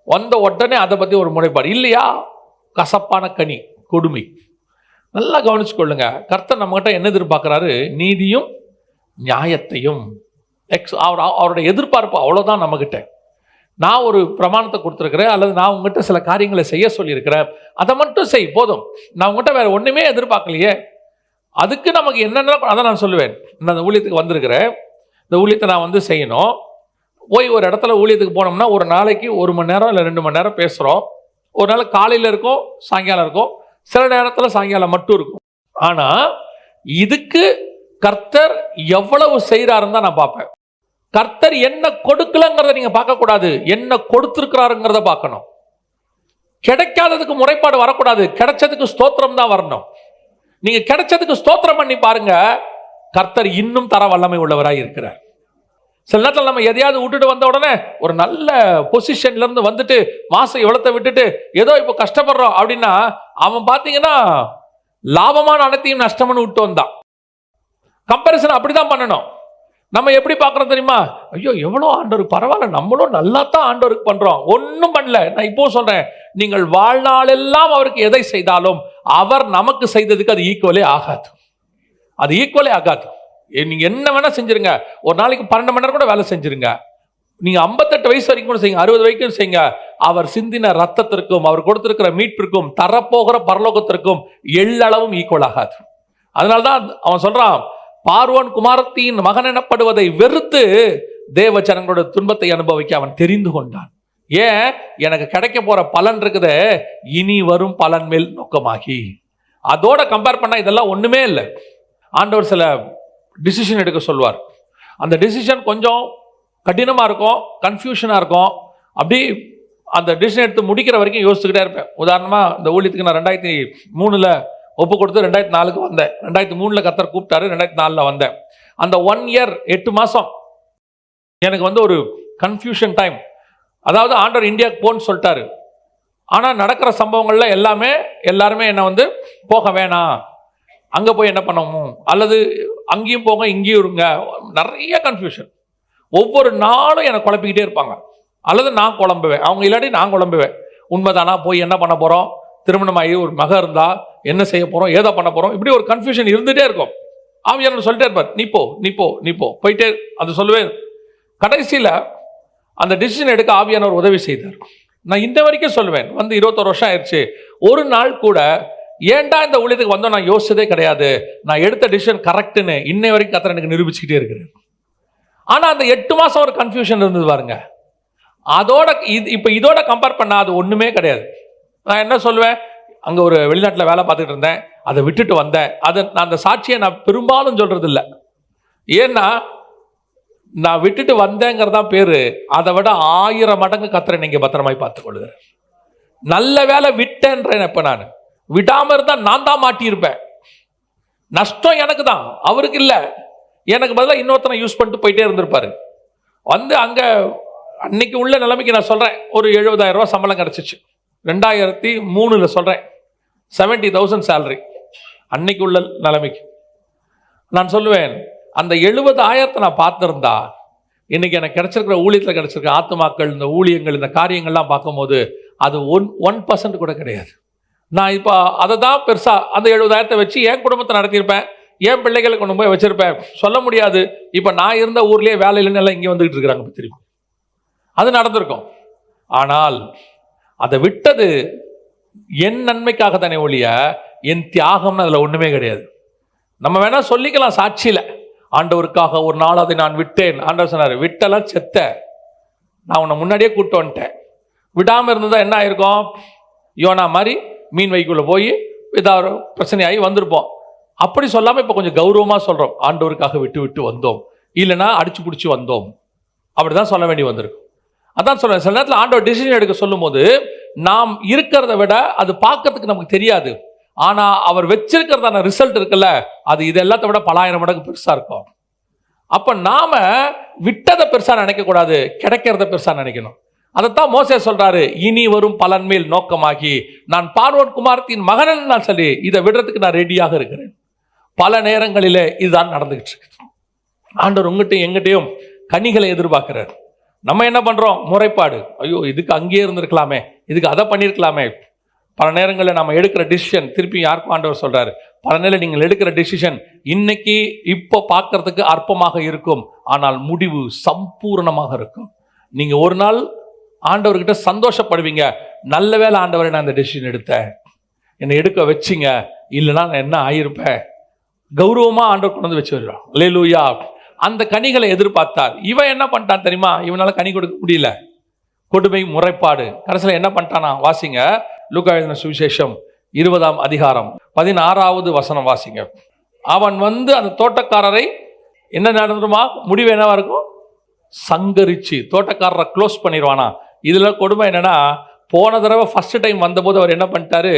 Speaker 1: வந்த உடனே அதை பத்தி ஒரு முறைப்பாடு. இல்லையா, கசப்பான கனி, கொடுமை. நல்லா கவனிச்சு கொள்ளுங்க. கர்த்தர் நம்மகிட்ட என்ன எதிர்பார்க்கிறாரு? நீதியும் நியாயத்தையும். அவருடைய எதிர்பார்ப்பு அவ்வளவுதான் நம்மகிட்ட. நான் ஒரு பிரமாணத்தை கொடுத்துருக்கிறேன், அல்லது நான் உங்ககிட்ட சில காரியங்களை செய்ய சொல்லியிருக்கிறேன், அதை மட்டும் செய் போதும். நான் உங்ககிட்ட வேற ஒண்ணுமே எதிர்பார்க்கலையே. அதுக்கு நமக்கு என்னென்ன, அதை நான் சொல்லுவேன். நான் இந்த ஊழியத்துக்கு வந்திருக்கிறேன், இந்த ஊழியத்தை நான் செய்யணும். போய் ஒரு இடத்துல ஊழியத்துக்கு போனோம்னா ஒரு நாளைக்கு 1 மணி நேரம் இல்லை 2 மணி நேரம் பேசுகிறோம். ஒரு நாள் காலையில் இருக்கும், சாயங்காலம் இருக்கும், சில நேரத்தில் சாயங்காலம் மட்டும் இருக்கும். ஆனால் இதுக்கு கர்த்தர் எவ்வளவு செய்கிறாருன்னு தான் நான் பார்ப்பேன். கர்த்தர் என்ன கொடுக்கலங்கிறத நீங்க பார்க்கக்கூடாது, என்ன கொடுத்திருக்கிறாருங்கிறத பார்க்கணும். கிடைக்காததுக்கு முறைப்பாடு வரக்கூடாது, கிடைச்சதுக்கு ஸ்தோத்திரம் தான் வரணும். நீங்க கிடைச்சதுக்கு ஸ்தோத்திரம் பண்ணி பாருங்க, கர்த்தர் இன்னும் தர வல்லமை உள்ளவராய் இருக்கிறார். சில நேரத்தில் நம்ம எதையாவது விட்டுட்டு வந்த உடனே ஒரு நல்ல பொசிஷன்ல இருந்து வந்துட்டு மாசம் எவ்வளத்தை விட்டுட்டு ஏதோ இப்போ கஷ்டப்படுறோம் அப்படின்னா, அவன் பார்த்தீங்கன்னா லாபமான அனைத்தையும் நஷ்டம்னு விட்டு வந்தான். கம்பேரிசன் அப்படிதான் பண்ணணும். நம்ம எப்படி பார்க்குறோம் தெரியுமா? ஐயோ எவ்வளோ ஆண்டவருக்கு பரவாயில்ல, நம்மளும் நல்லா தான் ஆண்டவருக்கு பண்றோம், ஒன்றும் பண்ணல. நான் இப்போ சொல்றேன், நீங்கள் வாழ்நாளெல்லாம் அவருக்கு எதை செய்தாலும் அவர் நமக்கு செய்ததுக்கு அது ஈக்குவலே ஆகாது. அது ஈக்குவலே ஆகாது. நீங்க என்ன வேணா செஞ்சிருங்க, ஒரு நாளைக்கு 12 மணி நேரம் கூட வேலை செஞ்சிருங்க, நீங்க 58 வயசு வரைக்கும் கூட செய்யுங்க, 60 வரைக்கும் செய்யுங்க, அவர் சிந்தின ரத்தத்திற்கும் அவர் கொடுத்திருக்கிற மீட்பிற்கும் தரப்போகிற பரலோகத்திற்கும் எள்ளளவும் ஈக்குவல் ஆகாது. அதனால்தான் அவன் சொல்றான், பார்வோன் குமாரத்தின் மகன் எனப்படுவதை வெறுத்து தேவ ஜனங்களோட துன்பத்தை அனுபவிக்க அவன் தெரிந்து கொண்டான். ஏன்? எனக்கு கிடைக்க போற பலன் இருக்குதே, இனி வரும் பலன் மேல் நோக்கமாகி. அதோட கம்பேர் பண்ணா இதெல்லாம் ஒண்ணுமே இல்லை. ஆண்டவர் சில டிசிஷன் எடுக்க சொல்வார். அந்த டிசிஷன் கொஞ்சம் கடினமா இருக்கும், கன்ஃபியூஷனா இருக்கும். அப்படி அந்த டிசிஷன் எடுத்து முடிக்கிற வரைக்கும் யோசிச்சுக்கிட்டே இருப்பேன். உதாரணமா இந்த ஊழியத்துக்கு நான் 2003 ஒப்பு கொடுத்து 2004 வந்தேன். 2003 கர்த்தர் கூப்பிட்டாரு, 2004 வந்தேன். அந்த 1 இயர் 8 மாசம் எனக்கு ஒரு கன்ஃபியூஷன் டைம். அதாவது ஆண்டவர் இந்தியாவுக்கு போன்னு சொல்லிட்டாரு, ஆனா நடக்கிற சம்பவங்கள்ல எல்லாருமே என்ன போக வேணாம், அங்க போய் என்ன பண்ணணும், அல்லது அங்கேயும் போங்க இங்கேயும் இருங்க, நிறைய கன்ஃபியூஷன். ஒவ்வொரு நாளும் என்னை குழப்பிக்கிட்டே இருப்பாங்க, அல்லது நான் குழம்புவேன், அவங்க இல்லாட்டி நான் குழம்புவேன். உண்மைதானா, போய் என்ன பண்ண போறோம், திருமணமாகி ஒரு மக இருந்தா என்ன செய்ய போறோம், ஏதோ பண்ண போறோம், இப்படி ஒரு கன்ஃபியூஷன் இருந்துட்டே இருக்கும். ஆவியானவர் சொல்லிட்டே இருப்பார், நீ போ நீ போ நீ போ போயிட்டே. அது சொல்லுவேன். கடைசியில அந்த டிசிஷன் எடுக்க ஆவியானவர் உதவி செய்தார். நான் இந்த வரைக்கும் சொல்லுவேன், 21 வருஷம் ஆயிடுச்சு, ஒரு நாள் கூட ஏன்டா இந்த ஊழியத்துக்கு வந்தோம் நான் யோசிச்சதே கிடையாது. நான் எடுத்த டிசிஷன் கரெக்ட்னு இன்னை வரைக்கும் கர்த்தர் எனக்கு நிரூபிச்சுக்கிட்டே இருக்கிறேன். ஆனா அந்த 8 மாசம் ஒரு கன்ஃபியூஷன் இருந்தது பாருங்க. அதோட இப்ப இதோட கம்பேர் பண்ணா அது ஒண்ணுமே கிடையாது. நான் என்ன சொல்லுவேன், அங்க ஒரு வெளிநாட்டில் வேலை பார்த்துட்டு இருந்தேன், அதை விட்டுட்டு வந்தேன். நான் அந்த சாட்சியை நான் பெரும்பாலும் சொல்றது இல்லை. ஏன்னா நான் விட்டுட்டு வந்தேங்கிறதா பேரு, அதை விட 1000 மடங்கு கர்த்தரை நீங்க பத்திரமாய் பார்த்துக் கொள்ளுகிறேன். நல்ல வேலை விட்டேன்றேன். இப்ப நான் விடாம இருந்தா நான் தான் மாட்டியிருப்பேன். நஷ்டம் எனக்கு தான், அவருக்கு இல்லை. எனக்கு பதிலாக இன்னொருத்தனை யூஸ் பண்ணிட்டு போயிட்டே இருந்திருப்பாரு. அங்க அன்னைக்கு உள்ள நிலைமைக்கு நான் சொல்றேன், ஒரு 70,000 ரூபாய் சம்பளம் கிடைச்சிச்சு. 2003 சொல்றேன், 70,000 சேலரி. அன்னைக்கு உள்ள நிலைமைக்கு நான் சொல்லுவேன், அந்த 70,000 நான் பார்த்திருந்தா இன்னைக்கு எனக்கு கிடைச்சிருக்கிற ஊழியத்தில் கிடைச்சிருக்க ஆத்துமாக்கள், இந்த ஊழியங்கள், இந்த காரியங்கள்லாம் பார்க்கும்போது அது 1% கூட கிடையாது. நான் இப்போ அதை தான் பெருசா அந்த 70,000 வச்சு என் குடும்பத்தை நடத்தியிருப்பேன், என் பிள்ளைகளை கொண்டு போய் வச்சிருப்பேன். சொல்ல முடியாது, இப்போ நான் இருந்த ஊர்லேயே வேலையிலன்னு எல்லாம் இங்கே வந்துகிட்டு இருக்கிறாங்க திரும்பி. அது நடந்திருக்கும். ஆனால் அதை விட்டது என் நன்மைக்காக தானே ஒழிய என் தியாகம்னு அதில் ஒன்றுமே கிடையாது. நம்ம வேணா சொல்லிக்கலாம் சாட்சியில், ஆண்டவருக்காக ஒரு நாள் அதை நான் விட்டேன். ஆண்டவர் சொன்னார், விட்டெல்லாம் செத்த, நான் உன்னை முன்னாடியே கூப்பிட்டு வந்துட்டேன். விடாமல் இருந்ததா என்ன ஆயிருக்கும், யோனா மாதிரி மீன் வைக்குள்ள போய் ஏதாவது பிரச்சனையாகி வந்திருப்போம். அப்படி சொல்லாமல் இப்போ கொஞ்சம் கௌரவமாக சொல்கிறோம், ஆண்டவருக்காக விட்டு விட்டு வந்தோம், இல்லைன்னா அடிச்சு பிடிச்சி வந்தோம், அப்படிதான் சொல்ல வேண்டி வந்திருக்கும். அதான் சொல்றேன், சில நேரத்தில் ஆண்டவர் டிசிஷன் எடுக்க சொல்லும் போது நாம் இருக்கிறத விட அது பார்க்கறதுக்கு நமக்கு தெரியாது. ஆனா அவர் வச்சிருக்கிறதான ரிசல்ட் இருக்குல்ல, அது இது எல்லாத்த விட பலாயிரம் மடங்கு பெருசா இருக்கும். அப்ப நாம விட்டதை பெருசா நினைக்க கூடாது, கிடைக்கிறத பெருசா நினைக்கணும். அதைத்தான் மோசே சொல்றாரு, இனி வரும் பலன் மேல் நோக்கமாகி நான் பார்வோன் குமாரத்தின் மகன் நான் சொல்லி இதை விடுறதுக்கு நான் ரெடியாக இருக்கிறேன். பல நேரங்களிலே இதுதான் நடந்துகிட்டு இருக்கு. ஆண்டவர் உங்ககிட்டையும் எங்கிட்டையும் கனிகளை எதிர்பார்க்கிறார். நம்ம என்ன பண்றோம்? முறைப்பாடு. ஐயோ, இதுக்கு அங்கேயே இருந்திருக்கலாமே, இதுக்கு அதை பண்ணியிருக்கலாமே. பல நேரங்களில் நம்ம எடுக்கிற டிசிஷன், திருப்பி யாருக்கும் ஆண்டவர் சொல்றாரு, பல நேரம் நீங்கள் எடுக்கிற டிசிஷன் இன்னைக்கு இப்போ பார்க்கறதுக்கு அற்பமாக இருக்கும், ஆனால் முடிவு சம்பூர்ணமாக இருக்கும். நீங்க ஒரு நாள் ஆண்டவர்கிட்ட சந்தோஷப்படுவீங்க, நல்ல வேளை ஆண்டவரை நான் அந்த டிசிஷன் எடுத்தேன், என்னை எடுக்க வச்சிங்க, இல்லைன்னா நான் என்ன ஆயிருப்பேன். கௌரவமா ஆண்டவர் கொண்டு வந்து வச்சு வருவான். அல்லேலூயா. அந்த கனிகளை எதிர்பார்த்தார். இவன் என்ன பண்ணிட்டான் தெரியுமா? இவனால கனி கொடுக்க முடியல. கொடுமை, முறைப்பாடு. கடைசியில் என்ன பண்ணிட்டானா? வாசிங்க, லூக்கா எழுதின சுவிசேஷம் 20ஆம் அதிகாரம் 16வது வசனம் வாசிங்க. அவன் வந்து அந்த தோட்டக்காரரை என்ன நடந்துருமா? முடிவு என்னவா இருக்கும்? சங்கரிச்சு தோட்டக்காரரை க்ளோஸ் பண்ணிடுவானா. இதுல கொடுமை என்னன்னா, போன தடவை ஃபர்ஸ்ட் டைம் வந்தபோது அவர் என்ன பண்ணிட்டாரு?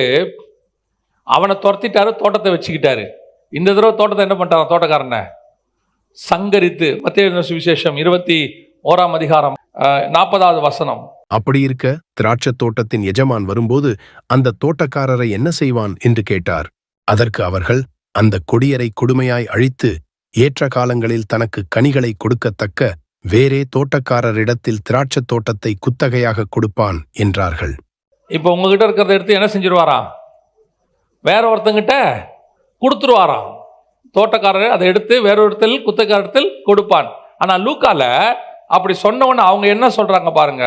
Speaker 1: அவனை துரத்திட்டாரு, தோட்டத்தை வச்சுக்கிட்டாரு. இந்த தடவை தோட்டத்தை என்ன பண்ணிட்டாரா? தோட்டக்காரனை சங்கரித்து. மத்தேயு எழுதின சுவிசேஷம் 21ஆம் அதிகாரம் 40வது வசனம்.
Speaker 2: அப்படி இருக்க திராட்சத் தோட்டத்தின் எஜமான் வரும்போது அந்த தோட்டக்காரரை என்ன செய்வான் என்று கேட்டார். அதற்கு அவர்கள், அந்த கொடியரை கொடுமையாய் அழித்து ஏற்ற காலங்களில் தனக்கு கனிகளை கொடுக்கத்தக்க வேறே தோட்டக்காரரிடத்தில் திராட்சத் தோட்டத்தை குத்தகையாக கொடுப்பான் என்றார்கள்.
Speaker 1: இப்போ உங்ககிட்ட இருக்கிறத எடுத்து என்ன செஞ்சிருவாராம்? வேற ஒருத்தங்கிட்ட கொடுத்துருவாராம். தோட்டக்காரர் அதை எடுத்து வேற ஒருத்தல் குத்தகையாரத்தில் கொடுப்பான். ஆனா லூக்கால அப்படி சொன்ன உடனே அவங்க என்ன சொல்றாங்க பாருங்க.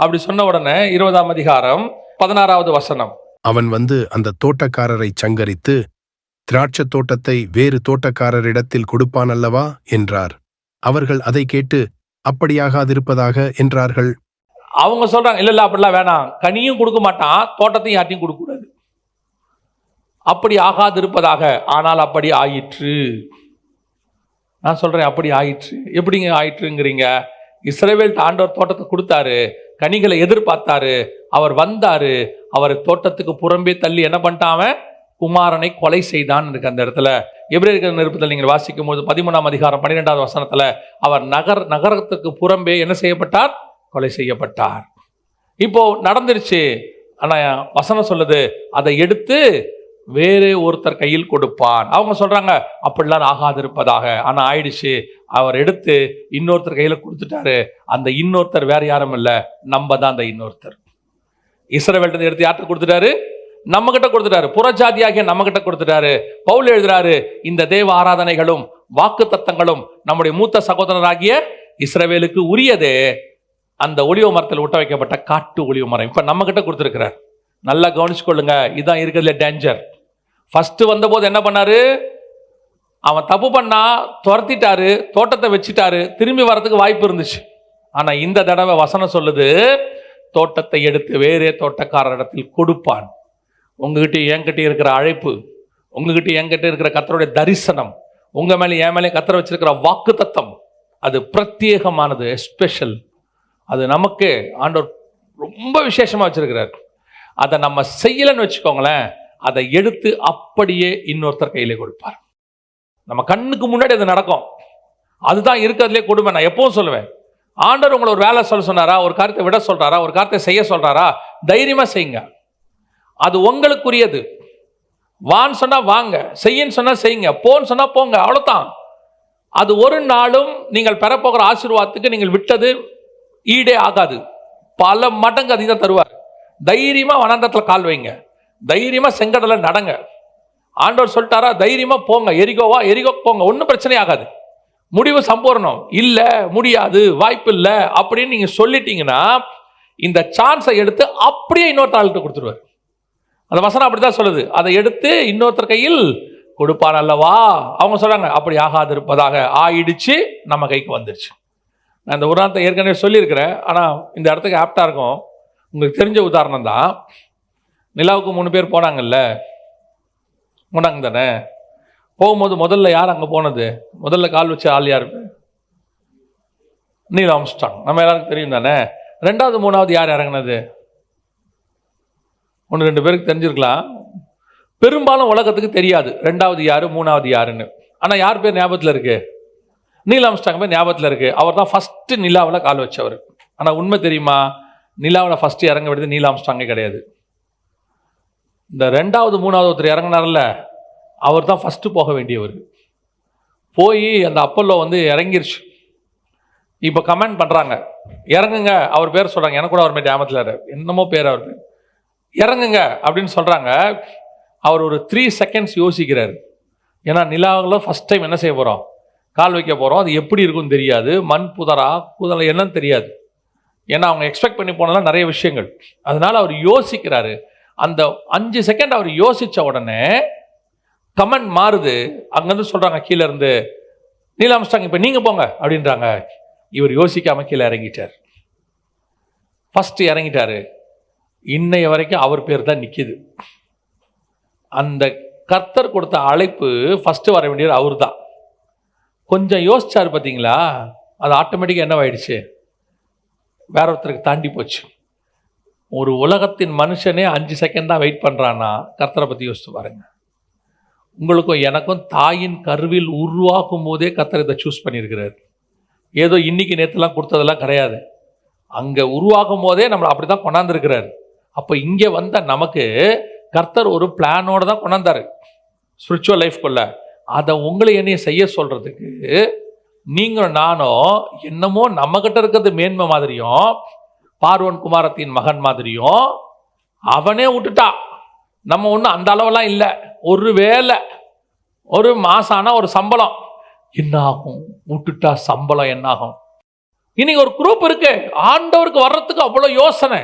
Speaker 1: அப்படி சொன்ன உடனே 20ஆம் அதிகாரம் 16வது வசனம்.
Speaker 2: அவன் வந்து அந்த தோட்டக்காரரை சங்கரித்து திராட்சத் தோட்டத்தை வேறு தோட்டக்காரரிடத்தில் கொடுப்பான் அல்லவா என்றார். அவர்கள் அதை கேட்டு அப்படியாகாதிருப்பதாக என்றார்கள்.
Speaker 1: அவங்க சொல்றாங்க, இல்ல அப்படிலாம் வேணாம், கனியும் கொடுக்க மாட்டான், தோட்டத்தையும் யார்ட்டையும் கொடுக்க கூடாது, அப்படி ஆகாதிருப்பதாக. ஆனால் அப்படி ஆயிற்று. நான் சொல்றேன், அப்படி ஆயிற்று. எப்படிங்க ஆயிற்றுங்கிறீங்க? இஸ்ரவேல் ஆண்டவர் தோட்டத்தை கொடுத்தாரு, கனிகளை எதிர்பார்த்தாரு, அவர் வந்தாரு, அவர் தோட்டத்துக்கு புறம்பே தள்ளி என்ன பண்ணிட்டான்? குமாரனை கொலை செய்தான் இருக்கு அந்த இடத்துல. எபிரேயர் நிருபத்தில் நீங்கள் வாசிக்கும் போது 13ஆம் அதிகாரம் 12வது வசனத்துல அவர் நகரத்துக்கு புறம்பே என்ன செய்யப்பட்டார்? கொலை செய்யப்பட்டார். இப்போ நடந்துருச்சு. ஆனா வசனம் சொல்லுது, அதை எடுத்து வேறு ஒருத்தர் கையில் கொடுப்பான். அவங்க சொல்றாங்க அப்படிலாம் ஆகாதிருப்பதாக. ஆனா ஆயிடுச்சு. அவர் எடுத்து இன்னொருத்தர் கையில கொடுத்துட்டாரு. அந்த இன்னொருத்தர் வேற யாரும் இல்ல, நம்ம தான் அந்த இன்னொருத்தர். இஸ்ரவேல்ட்ட எடுத்து யார்கிட்ட கொடுத்துட்டாரு? நம்ம கிட்ட கொடுத்துட்டாரு. புறஜாதியாகிய நம்ம கிட்ட கொடுத்துட்டாரு. பவுல் எழுதுறாரு, இந்த தேவ ஆராதனைகளும் வாக்கு தத்தங்களும் நம்முடைய மூத்த சகோதரராகிய இஸ்ரவேலுக்கு உரியதே அந்த ஒலிவ மரத்தில் விட்ட வைக்கப்பட்ட காட்டு ஒலிவ மரம் இப்ப நம்ம கிட்ட கொடுத்துருக்கிறார். நல்லா கவனிச்சுக்கொள்ளுங்க, இதுதான் இருக்கிறதுல டேஞ்சர். ஃபர்ஸ்ட் வந்தபோது என்ன பண்ணாரு? அவன் தப்பு பண்ணா, துரத்திட்டாரு, தோட்டத்தை வச்சுட்டாரு, திரும்பி வரதுக்கு வாய்ப்பு இருந்துச்சு. ஆனா இந்த தடவை வசனம் சொல்லுது, தோட்டத்தை எடுத்து வேறே தோட்டக்காரரிடத்தில் கொடுப்பான். உங்ககிட்ட என்கிட்ட இருக்கிற அழைப்பு, உங்ககிட்ட என்கிட்ட இருக்கிற கர்த்தருடைய தரிசனம், உங்க மேலே என் மேலே கர்த்தர் வச்சிருக்கிற வாக்கு தத்தம், அது பிரத்யேகமானது, ஸ்பெஷல். அது நமக்கு ஆண்டவர் ரொம்ப விசேஷமா வச்சிருக்கிறார். அதை நம்ம செய்யலன்னு வச்சுக்கோங்களேன், அதை எடுத்து அப்படியே இன்னொருத்தர் கையிலே கொடுப்பார். நம்ம கண்ணுக்கு முன்னாடி அது நடக்கும். அதுதான் இருக்கிறதுலே கொடுமை. நான் எப்பவும் சொல்லுவேன், ஆண்டவர் உங்களை ஒரு வேலை சொல்ல சொன்னாரா, ஒரு காரியத்தை விட சொல்றாரா, ஒரு காரியத்தை செய்ய சொல்றாரா, தைரியமா செய்யுங்க. அது உங்களுக்குரியது. வான்னு சொன்னா வாங்க, செய்யன்னு சொன்னா செய்யுங்க, போன்னு சொன்னா போங்க, அவ்வளவுதான். அது ஒரு நாளும் நீங்கள் பெறப்போகிற ஆசீர்வாதத்துக்கு நீங்கள் விட்டது ஈடே ஆகாது. பல மடங்கு அதிகம் தருவார். தைரியமா வனாந்தரத்துல கால் வைங்க, தைரியமா செங்கடல நடங்க. ஆண்டவர் சொல்லிட்டாரா, தைரியமா போங்க, எரிகோ போங்க, ஒன்றும் பிரச்சனை ஆகாது. முடிவு சம்பூர்ணம். இல்ல முடியாது, வாய்ப்பு இல்லை அப்படின்னு நீங்க சொல்லிட்டீங்கன்னா இந்த சான்ஸை எடுத்து அப்படியே இன்னொருத்தர் ஆள்கிட்ட கொடுத்துருவார். அந்த வசனம் அப்படித்தான் சொல்லுது, அதை எடுத்து இன்னொருத்தர் கையில் கொடுப்பான் அல்லவா. அவங்க சொல்றாங்க அப்படி ஆகாது இருப்பதாக. ஆயிடுச்சு, நம்ம கைக்கு வந்துருச்சு. நான் இந்த உதாரணத்தை ஏற்கனவே சொல்லியிருக்கிறேன், ஆனால் இந்த இடத்துக்கு ஆப்டா இருக்கும். உங்களுக்கு தெரிஞ்ச உதாரணம் தான். நிலாவுக்கு 3 பேர் போனாங்கல்ல, போனாங்க தானே. போகும்போது முதல்ல யார் அங்கே போனது? முதல்ல கால் வச்ச ஆள் யார்? Neil Armstrong. நம்ம எல்லாருக்கும் தெரியும் தானே. 2வது 3வது யார் இறங்கினது? ஒன்று 2 பேருக்கு தெரிஞ்சிருக்கலாம். பெரும்பாலும் உலகத்துக்கு தெரியாது 2வது யாரு 3வது யாருன்னு. ஆனால் யார் பேர் ஞாபகத்தில் இருக்கு? நீல் ஆம்ஸ்ட்ராங் பேர் ஞாபகத்தில் இருக்கு. அவர் தான் ஃபஸ்ட்டு நிலாவில் கால் வச்சவர். ஆனால் உண்மை தெரியுமா, நிலாவில் ஃபஸ்ட்டு இறங்க வேண்டியது நீல் ஆம்ஸ்ட்ராங்கே கிடையாது. இந்த 2வது 3வது ஒருத்தர் இறங்கினார்ல, அவர் தான் ஃபஸ்ட்டு போக வேண்டியவர். போய் அந்த அப்பல்லோ வந்து இறங்கிருச்சு. இப்போ கமெண்ட் பண்ணுறாங்க, இறங்குங்க. அவர் பேர் சொல்கிறாங்க, எனக்கு கூட அவர் மாதிரி ஞாபகத்தில் என்னமோ பேர், அவர் பேர் இறங்குங்க அப்படின்னு சொல்கிறாங்க. அவர் ஒரு 3 செகண்ட்ஸ் யோசிக்கிறார். ஏன்னா நிலாவில் ஃபஸ்ட் டைம் என்ன செய்ய போகிறோம், கால் வைக்க போகிறோம். அது எப்படி இருக்குன்னு தெரியாது, மண் புதரா என்னன்னு தெரியாது. ஏன்னா அவங்க எக்ஸ்பெக்ட் பண்ணி போனதெல்லாம் நிறைய விஷயங்கள். அதனால அவர் யோசிக்கிறாரு. அந்த 5 செகண்ட் அவர் யோசித்த உடனே கமெண்ட் மாறுது. அங்கேருந்து சொல்கிறாங்க கீழே இருந்து, நீல் ஆம்ஸ்ட்ராங் இப்போ நீங்கள் போங்க அப்படின்றாங்க. இவர் யோசிக்காம கீழே இறங்கிட்டார். ஃபஸ்ட்டு இறங்கிட்டாரு. இன்னைய வரைக்கும் அவர் பேர் தான் நிற்கிது. அந்த கர்த்தர் கொடுத்த அழைப்பு ஃபஸ்ட்டு வர வேண்டியவர் அவர் தான். கொஞ்சம் யோசிச்சார் பார்த்தீங்களா, அது ஆட்டோமேட்டிக்காக என்னவாயிடுச்சு, வேற ஒருத்தருக்கு தாண்டி போச்சு. ஒரு உலகத்தின் மனுஷனே 5 செகண்ட் தான் வெயிட் பண்ணுறான்னா கர்த்தரை பற்றி யோசிச்சு பாருங்க. உங்களுக்கும் எனக்கும் தாயின் கருவில் உருவாக்கும் போதே கர்த்தர் இதை சூஸ் பண்ணியிருக்கிறார். ஏதோ இன்னைக்கு நேற்றுலாம் கொடுத்ததெல்லாம் கிடையாது. அங்கே உருவாகும் போதே நம்மளை அப்படி தான் கொண்டாந்துருக்கிறார். அப்போ இங்கே வந்த நமக்கு கர்த்தர் ஒரு பிளானோடு தான் கொண்டாந்தார் ஸ்பிரிச்சுவல் லைஃப்குள்ள. அதை உங்களை என்னைய செய்ய சொல்கிறதுக்கு நீங்களும் நானும் என்னமோ நம்மக்கிட்ட இருக்கிறது மேன்மை மாதிரியும், பார்வோன் குமாரத்தின் மகன் மாதிரியும் அவனே விட்டுட்டா. நம்ம ஒன்றும் அந்த அளவெல்லாம் இல்லை. ஒரு வேலை, ஒரு மாதம் ஆனால் ஒரு சம்பளம் என்ன ஆகும், விட்டுட்டா சம்பளம் என்ன ஆகும். இன்னைக்கு ஒரு குரூப் இருக்கு, ஆண்டவருக்கு வர்றதுக்கு அவ்வளோ யோசனை,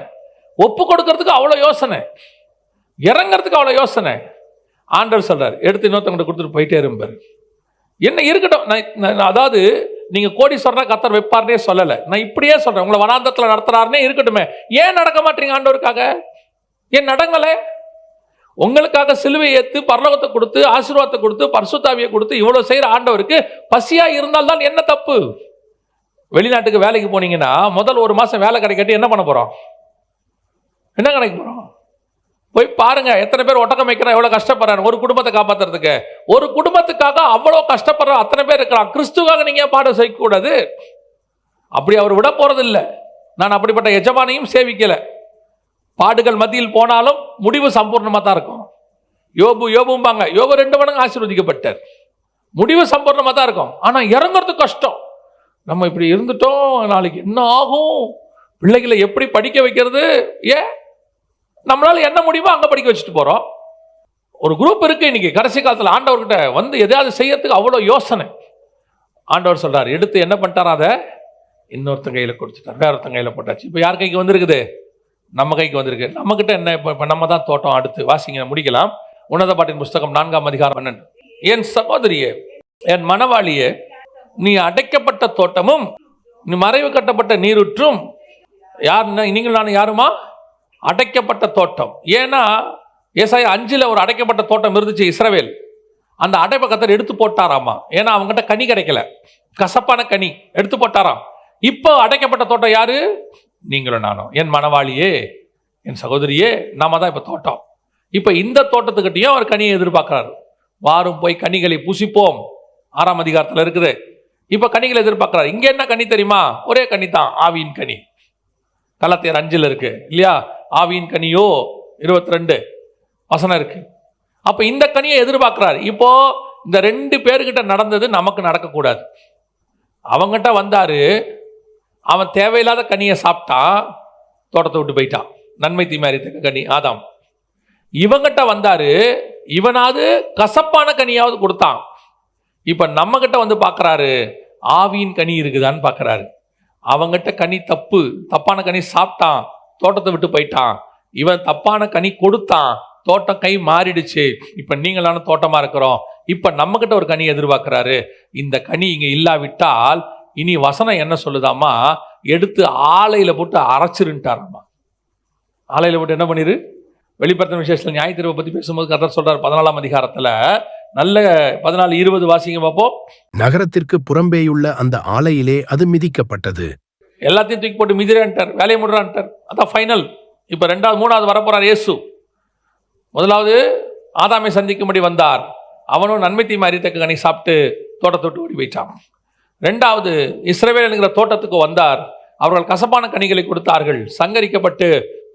Speaker 1: ஒப்பு கொடுக்கறதுக்கு அவ்வளோ யோசனை, இறங்கிறதுக்கு அவ்வளோ யோசனை. ஆண்டவர் சொல்றாரு, எடுத்து இன்னொருத்தவங்க கொடுத்துட்டு போயிட்டே இருப்பார். என்ன இருக்கட்டும், நான் அதாவது நீங்கள் கோடீஸ்வரனா கர்த்தர் வைப்பார்னே சொல்லலை, நான் இப்படியே சொல்கிறேன், உங்களை வனாந்தத்தில் நடத்துறாருனே இருக்கட்டுமே. ஏன் நடக்க மாட்டீங்க ஆண்டவருக்காக? ஏன் நடங்கலை? உங்களுக்காக சிலுவை ஏற்று பரலோகத்தை கொடுத்து ஆசீர்வாதத்தை கொடுத்து பரிசுத்தாவியை கொடுத்து இவ்வளோ செய்கிற ஆண்டவருக்கு பசியாக இருந்தால்தான் என்ன தப்பு? வெளிநாட்டுக்கு வேலைக்கு போனீங்கன்னா முதல் 1 மாதம் வேலை கிடைக்காட்டி என்ன பண்ண போகிறோம்? என்ன கிடைக்க போகிறோம்? போய் பாருங்க, எத்தனை பேர் ஒட்டக்கம் வைக்கிறான், எவ்வளோ கஷ்டப்படுறாரு ஒரு குடும்பத்தை காப்பாற்றுறதுக்கு. ஒரு குடும்பத்துக்காக அவ்வளோ கஷ்டப்படுற அத்தனை பேர் இருக்கிறான். கிறிஸ்துவாக நீங்கள் பாடம் செய்யக்கூடாது. அப்படி அவர் விட போகிறதில்லை. நான் அப்படிப்பட்ட எஜமானையும் சேவிக்கலை. பாடுகள் மத்தியில் போனாலும் முடிவு சம்பூர்ணமாக தான் இருக்கும். யோபும்பாங்க, யோபு 2 மடங்கு ஆசீர்வதிக்கப்பட்டார். முடிவு சம்பூர்ணமாக தான் இருக்கும். ஆனால் இறங்குறது கஷ்டம். நம்ம இப்படி இருந்துட்டோம், நாளைக்கு என்ன ஆகும், பிள்ளைகளை எப்படி படிக்க வைக்கிறது, ஏன் நம்மளால என்ன முடியுமோ அங்கே படிக்க வச்சுட்டு போகிறோம். ஒரு குரூப் இருக்கு இன்னைக்கு கடைசி காலத்தில் ஆண்டவர்கிட்ட வந்து எதையாவது செய்யறதுக்கு அவ்வளோ யோசனை. ஆண்டவர் சொல்றாரு, எடுத்து என்ன பண்ணிட்டாரா, அதை இன்னொருத்தங்க கையில் கொடுத்துட்டார், வேற ஒருத்தங்க கையில் போட்டாச்சு. இப்போ யார் கைக்கு வந்திருக்குது? நம்ம கைக்கு வந்திருக்கு. நம்மகிட்ட என்ன, இப்போ நம்ம தான் தோட்டம். அடுத்து வாசிங்க, முடிக்கலாம். உன்னத பாட்டின் புஸ்தகம் 4ஆம் அதிகாரம் 12. என் சகோதரியே, என் மனவாளியே, நீ அடைக்கப்பட்ட தோட்டமும் நீ மறைவு கட்டப்பட்ட நீருற்றும். யாருன்னா நீங்கள் நான் யாருமா? அடைக்கப்பட்ட தோட்டம். ஏன்னா ஏசாயா 5 ஒரு அடைக்கப்பட்ட தோட்டம் இருந்துச்சு இஸ்ரவேல். அந்த அடைப்பை கர்த்தர் எடுத்து போட்டாராமா. ஏன்னா அவங்ககிட்ட கனி கிடைக்கல, கசப்பான கனி எடுத்து போட்டாராம். இப்போ அடைக்கப்பட்ட தோட்டம் யாரு? நீங்களும் நானும். என் மனவாளியே, என் சகோதரியே, நாம தான் இப்போ தோட்டம். இப்போ இந்த தோட்டத்துக்கிட்டையும் அவர் கனியை எதிர்பார்க்கிறார். வாரும் போய் கனிகளை புசிப்போம், 6ஆம் அதிகாரத்தில் இருக்குது. இப்போ கனிகளை எதிர்பார்க்கிறார். இங்கே என்ன கனி தெரியுமா? ஒரே கனி தான், ஆவியின் கனி. கலாத்தியர் 5 இருக்கு இல்லையா? ஆவியின் கனியோ 22 வசனம் இருக்கு. அப்போ இந்த கனியை எதிர்பார்க்கிறார். இப்போ இந்த 2 பேர்கிட்ட நடந்தது நமக்கு நடக்கக்கூடாது. அவங்ககிட்ட வந்தாரு, அவன் தேவையில்லாத கனியை சாப்பிட்டான், தோட்டத்தை விட்டு போயிட்டான். நன்மை தீமை அறியத்தக்க கனி ஆதாம். இவங்கிட்ட வந்தாரு, இவனாவது கசப்பான கனியாவது கொடுத்தான். இப்ப நம்ம கிட்ட வந்து பார்க்கறாரு, ஆவியின் கனி இருக்குதான்னு பார்க்கறாரு. அவங்கிட்ட கனி தப்பான கனி சாப்பிட்டான், தோட்டத்தை விட்டு போயிட்டான். இவன் தப்பான கனி கொடுத்தான், தோட்டம் கை மாறிடுச்சு. இப்ப நீங்களான தோட்டமா இருக்கிறோம். இப்ப நம்ம கிட்ட ஒரு கனி எதிர்பார்க்கிறாரு. இந்த கனி இங்க இல்லாவிட்டால் இனி வசனம் என்ன சொல்லுதாமா, எடுத்து ஆலையில போட்டு அரைச்சிருட்டாராமா. ஆலையில போட்டு என்ன பண்ணிரு? வெளிப்படுத்தின விசேஷத்தில் நியாய தீர்வை பத்தி பேசும்போது கர்த்தர் சொல்றார் 14ஆம் அதிகாரத்துல, நல்ல 14-20 வாசிங்க பார்ப்போம்.
Speaker 2: நகரத்திற்கு புறம்பேயுள்ள அந்த ஆலையிலே அது மிதிக்கப்பட்டது.
Speaker 1: எல்லாத்தையும் தூக்கி போட்டு மிதிரான்ட்டார், வேலையை முடுறான்ட்டார். அதான் ஃபைனல். இப்ப 2வது 3வது வரப்போறார் இயேசு. முதலாவது ஆதாமை சந்திக்கும்படி வந்தார். அவனும் நன்மை தீமை அறியத்தக்க கனி சாப்பிட்டு தோட்டத்தை விட்டு ஓடி போயிட்டான். ரெண்டாவது இஸ்ரவேல் என்கிற தோட்டத்துக்கு வந்தார். அவர்கள் கசப்பான கனிகளை கொடுத்தார்கள். சங்கரிக்கப்பட்டு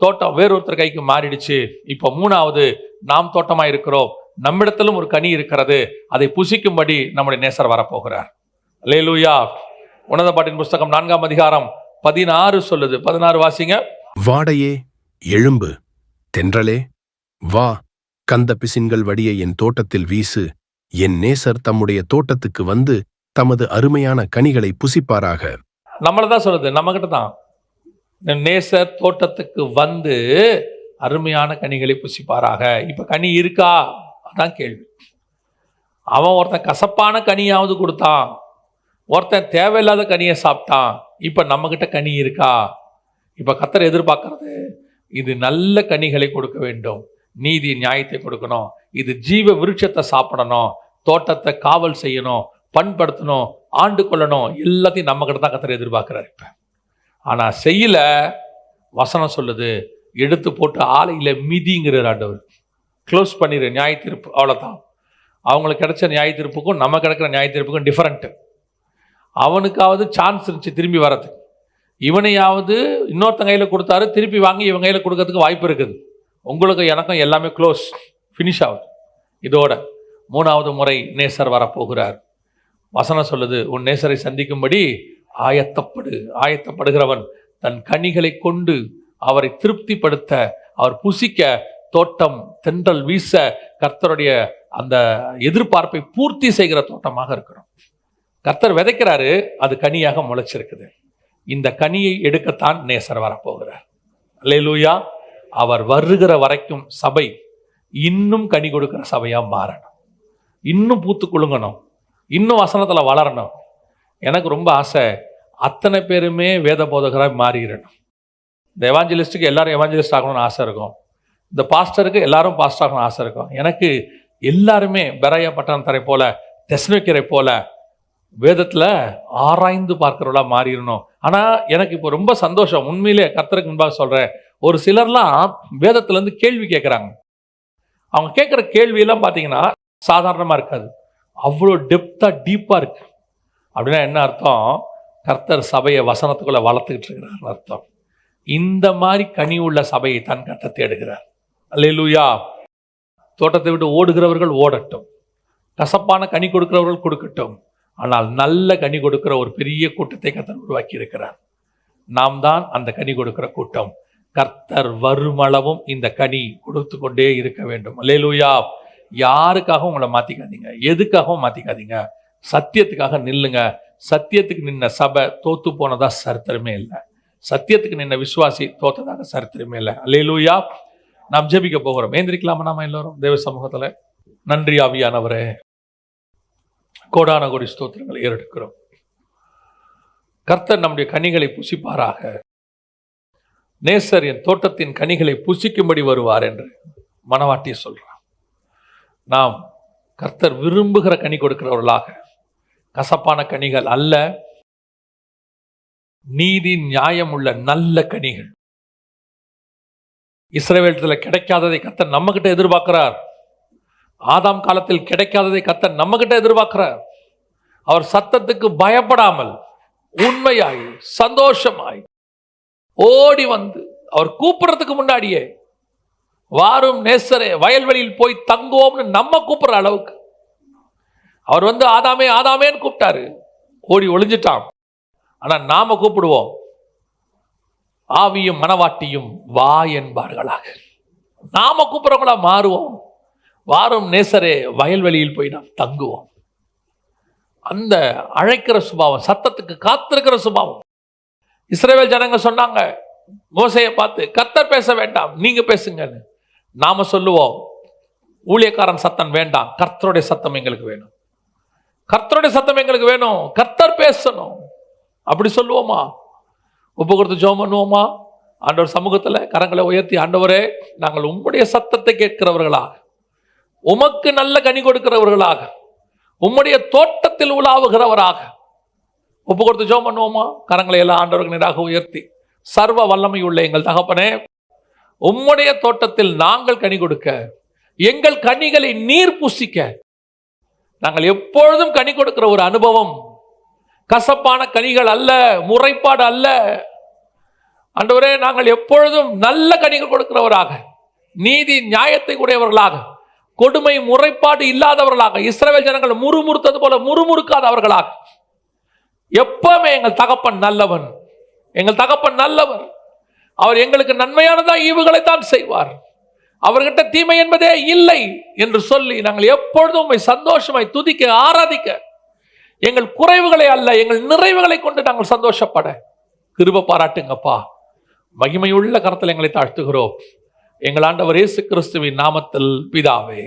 Speaker 1: தோட்டம் வேறொருத்தர் கைக்கு மாறிடுச்சு. இப்போ மூணாவது நாம் தோட்டமாக இருக்கிறோம். நம்மிடத்திலும் ஒரு கனி இருக்கிறது. அதை புசிக்கும்படி நம்முடைய நேசர் வரப்போகிறார். அல்லேலூயா. உன்னத பாட்டின் புஸ்தகம் 4ஆம் அதிகாரம் 16 சொல்லுது. 16 வாசிங்க.
Speaker 2: வாடையே எழும்பு, தென்றலே வா, கந்த பிசின்கள் வடிய என் தோட்டத்தில் வீசு. என் நேசர் தம்முடைய தோட்டத்துக்கு வந்து தமது அருமையான கனிகளை புசிப்பாராக.
Speaker 1: நம்மளதான் சொல்லுது, நம்ம கிட்ட தான். நேசர் தோட்டத்துக்கு வந்து அருமையான கனிகளை புசிப்பாராக. இப்ப கனி இருக்கா? அதான் கேள்வி. அவன் ஒருத்தன் கசப்பான கனியாவது கொடுத்தான், ஒருத்தன் தேவையில்லாத கனியை சாப்பிட்டான். இப்ப நம்ம கிட்ட கனி இருக்கா? இப்ப கர்த்தர் எதிர்பார்க்கறது இது நல்ல கனிகளை கொடுக்க வேண்டும், நீதி நியாயத்தை கொடுக்கணும், இது ஜீவ விருட்சத்தை சாப்பிடணும், தோட்டத்தை காவல் செய்யணும், பண்படுத்தணும், ஆண்டு கொள்ளணும். எல்லாத்தையும் நம்ம கிட்ட தான் கர்த்தர் எதிர்பார்க்கிறார். இப்ப ஆனா செய்யல. வசனம் சொல்லுது, எடுத்து போட்டு ஆலையில மிதிங்கிறார் ஆண்டவர். க்ளோஸ் பண்ணிடு நியாய தீர்ப்பு. அவ்வளோதான். அவங்களுக்கு கிடைச்ச நியாய தீர்ப்புக்கும் நம்ம கிடைக்கிற நியாய தீர்ப்புக்கும் டிஃபரெண்ட்டு. அவனுக்காவது சான்ஸ் இருந்துச்சு திரும்பி வரதுக்கு. இவனையாவது இன்னொருத்தன் கையில் கொடுத்தாரு, திருப்பி வாங்கி இவன் கையில் கொடுக்கறதுக்கு வாய்ப்பு இருக்குது. உங்களுக்கு எனக்கும் எல்லாமே க்ளோஸ், ஃபினிஷ் ஆகுது. இதோட மூணாவது முறை நேசர் வரப்போகிறார். வசனம் சொல்லுது, உன் நேசரை சந்திக்கும்படி ஆயத்தப்படு. ஆயத்தப்படுகிறவன் தன் கனிகளை கொண்டு அவரை திருப்திப்படுத்த, அவர் புசிக்க, தோட்டம் தென்றல் வீச, கர்த்தருடைய அந்த எதிர்பார்ப்பை பூர்த்தி செய்கிற தோட்டமாக இருக்கிறோம். கர்த்தர் விதைக்கிறாரு, அது கனியாக முளைச்சிருக்குது. இந்த கனியை எடுக்கத்தான் நேசர் வரப்போகிறார். அல்லேலூயா. அவர் வருகிற வரைக்கும் சபை இன்னும் கனி கொடுக்கிற சபையா மாறணும், இன்னும் பூத்து குலுங்கணும், இன்னும் வசனத்துல வளரணும். எனக்கு ரொம்ப ஆசை, அத்தனை பேருமே வேத போதகராக மாறிடணும். இந்த எவாஞ்சலிஸ்டுக்கு எல்லாரும் எவாஞ்சலிஸ்ட் ஆகணும்னு ஆசை இருக்கும். இந்த பாஸ்டருக்கு எல்லாரும் பாஸ்டர் ஆகணும்னு ஆசை இருக்கும். எனக்கு எல்லாருமே பெராயா பட்டணத்தரை போல, தெசலோனிக்கரை போல வேதத்துல ஆராய்ந்து பார்க்கிறவளா மாறிடணும். ஆனா எனக்கு இப்போ ரொம்ப சந்தோஷம், உண்மையிலே கர்த்தருக்கு முன்பாக சொல்றேன். ஒரு சிலர்லாம் வேதத்துல இருந்து கேள்வி கேட்குறாங்க. அவங்க கேட்குற கேள்வியெல்லாம் பார்த்தீங்கன்னா சாதாரணமா இருக்காது, அவ்வளோ டெப்தா டீப்பா இருக்கு. அப்படின்னா என்ன அர்த்தம்? கர்த்தர் சபையை வசனத்துக்குள்ள வளர்த்துக்கிட்டு இருக்கிறார் அர்த்தம். இந்த மாதிரி கனி உள்ள சபையை தான் கர்த்தர் தேடுகிறார். அல்லேலூயா. தோட்டத்தை விட்டு ஓடுகிறவர்கள் ஓடட்டும், கசப்பான கனி கொடுக்கிறவர்கள் கொடுக்கட்டும். ஆனால் நல்ல கனி கொடுக்கிற ஒரு பெரிய கூட்டத்தை கர்த்தர் உருவாக்கி இருக்கிறார். நாம் தான் அந்த கனி கொடுக்கிற கூட்டம். கர்த்தர் வருமளவும் இந்த கனி கொடுத்து கொண்டே இருக்க வேண்டும். அல்லேலூயா. யாருக்காகவும் உங்களை மாத்திக்காதீங்க, எதுக்காகவும் மாத்திக்காதீங்க. சத்தியத்துக்காக நில்லுங்க. சத்தியத்துக்கு நின்ன சபை தோத்து போனதா சரித்திரமே இல்லை. சத்தியத்துக்கு நின்ன விசுவாசி தோத்ததாக சரித்திரமே இல்லை. அல்லேலூயா. நாம் ஜெபிக்க போகிறோம். ஏந்திரிக்கலாமா நாம எல்லாரும் தேவ சமூகத்துல? நன்றி ஆவியானவரே, கோடான கோடி ஸ்தோத்திரங்களை ஏறெடுக்கிறோம். கர்த்தர் நம்முடைய கனிகளை புசிப்பாராக. நேசர் என் தோட்டத்தின் கனிகளை புசிக்கும்படி வருவார் என்று மனவாட்டி சொல்றார். நாம் கர்த்தர் விரும்புகிற கனி கொடுக்கிறவர்களாக, கசப்பான கனிகள் அல்ல, நீதி நியாயம் உள்ள நல்ல கனிகள். இஸ்ரவேலத்தில் கிடைக்காததை கர்த்தர் நம்ம கிட்ட எதிர்பார்க்கிறார். ஆதாம் காலத்தில் கிடைக்காததை கர்த்தர் நம்ம கிட்ட எதிர்பார்க்கிறார். அவர் சத்தத்துக்கு பயப்படாமல் உண்மையாய் சந்தோஷமாய் ஓடி வந்து அவர் கூப்பிடுறதுக்கு முன்னாடியே வாரும் நேசரே வயல்வெளியில் போய் தங்குவோம்னு நம்ம கூப்பிடுற அளவுக்கு அவர் வந்து ஆதாமே ஆதாமேன்னு கூப்பிட்டாரு. ஓடி ஒளிஞ்சிட்டான். ஆனா நாம கூப்பிடுவோம், ஆவியும் மனவாட்டியும் வா என்பார்களாக. நாம கூப்பிடுறவங்களா மாறுவோம். வாரும் நேசரே வயல்வெளியில் போய் நாம் தங்குவோம். அந்த அழைக்கிற சுபாவம், சத்தத்துக்கு காத்திருக்கிற சுபாவம். இஸ்ரவேல் ஜனங்க சொன்னாங்க மோசேயை பார்த்து, கர்த்தர் பேச வேண்டாம், நீங்க பேசுங்கன்னு. நாம சொல்லுவோம், ஊழியக்காரன் சத்தம் வேண்டாம், கர்த்தருடைய சத்தம் எங்களுக்கு வேணும், கர்த்தருடைய சத்தம் எங்களுக்கு வேணும், கர்த்தர் பேசணும். அப்படி சொல்லுவோமா? ஒப்பு கொடுத்து ஜெபம் பண்ணுவோமா? ஆண்டவர் சமூகத்துல கரங்களை உயர்த்தி, ஆண்டவரே நாங்கள் உம்முடைய சத்தத்தை கேட்கிறவர்களாக, உமக்கு நல்ல கனி கொடுக்கிறவர்களாக, உம்முடைய தோட்டத்தில் உலாவுகிறவராக ஒப்பு கொடுத்து ஜெபம் பண்ணுவோமா? கரங்களை எல்லாம் ஆண்டவருக்கு நேராக உயர்த்தி, சர்வ வல்லமை உள்ள எங்கள் தகப்பனே, உம்முடைய தோட்டத்தில் நாங்கள் கனி கொடுக்க எங்கள் கனிகளை நீர் புசிக்க. நாங்கள் எப்பொழுதும் கனி கொடுக்கிற ஒரு அனுபவம், கசப்பான கனிகள் அல்ல, முறைப்பாடு அல்ல. ஆண்டவரே, நாங்கள் எப்பொழுதும் நல்ல கனிகள் கொடுக்கிறவராக, நீதி நியாயத்தை உடையவர்களாக, கொடுமை முறைப்பாடு இல்லாதவர்களாக, இஸ்ரவேல் ஜனங்கள் முறுமுறுத்தது போல முறுமுறுக்காதவர்களாக, எப்பவுமே எங்கள் தகப்பன் நல்லவன், எங்கள் தகப்பன் நல்லவர், அவர் எங்களுக்கு நன்மையானதா ஈவுகளைத்தான் செய்வார், அவர்கிட்ட தீமை என்பதே இல்லை என்று சொல்லி நாங்கள் எப்பொழுதும் உம்மை சந்தோஷமாய் துதிக்க ஆராதிக்க, எங்கள் குறைவுகளை அல்ல எங்கள் நிறைவுகளை கொண்டு நாங்கள் சந்தோஷப்பட கிருபை பாராட்டுங்கப்பா. மகிமையுள்ள கரத்தில் எங்களை தாழ்த்துகிறோம் எங்கள் ஆண்டவர் இயேசு கிறிஸ்துவின் நாமத்தில் பிதாவே.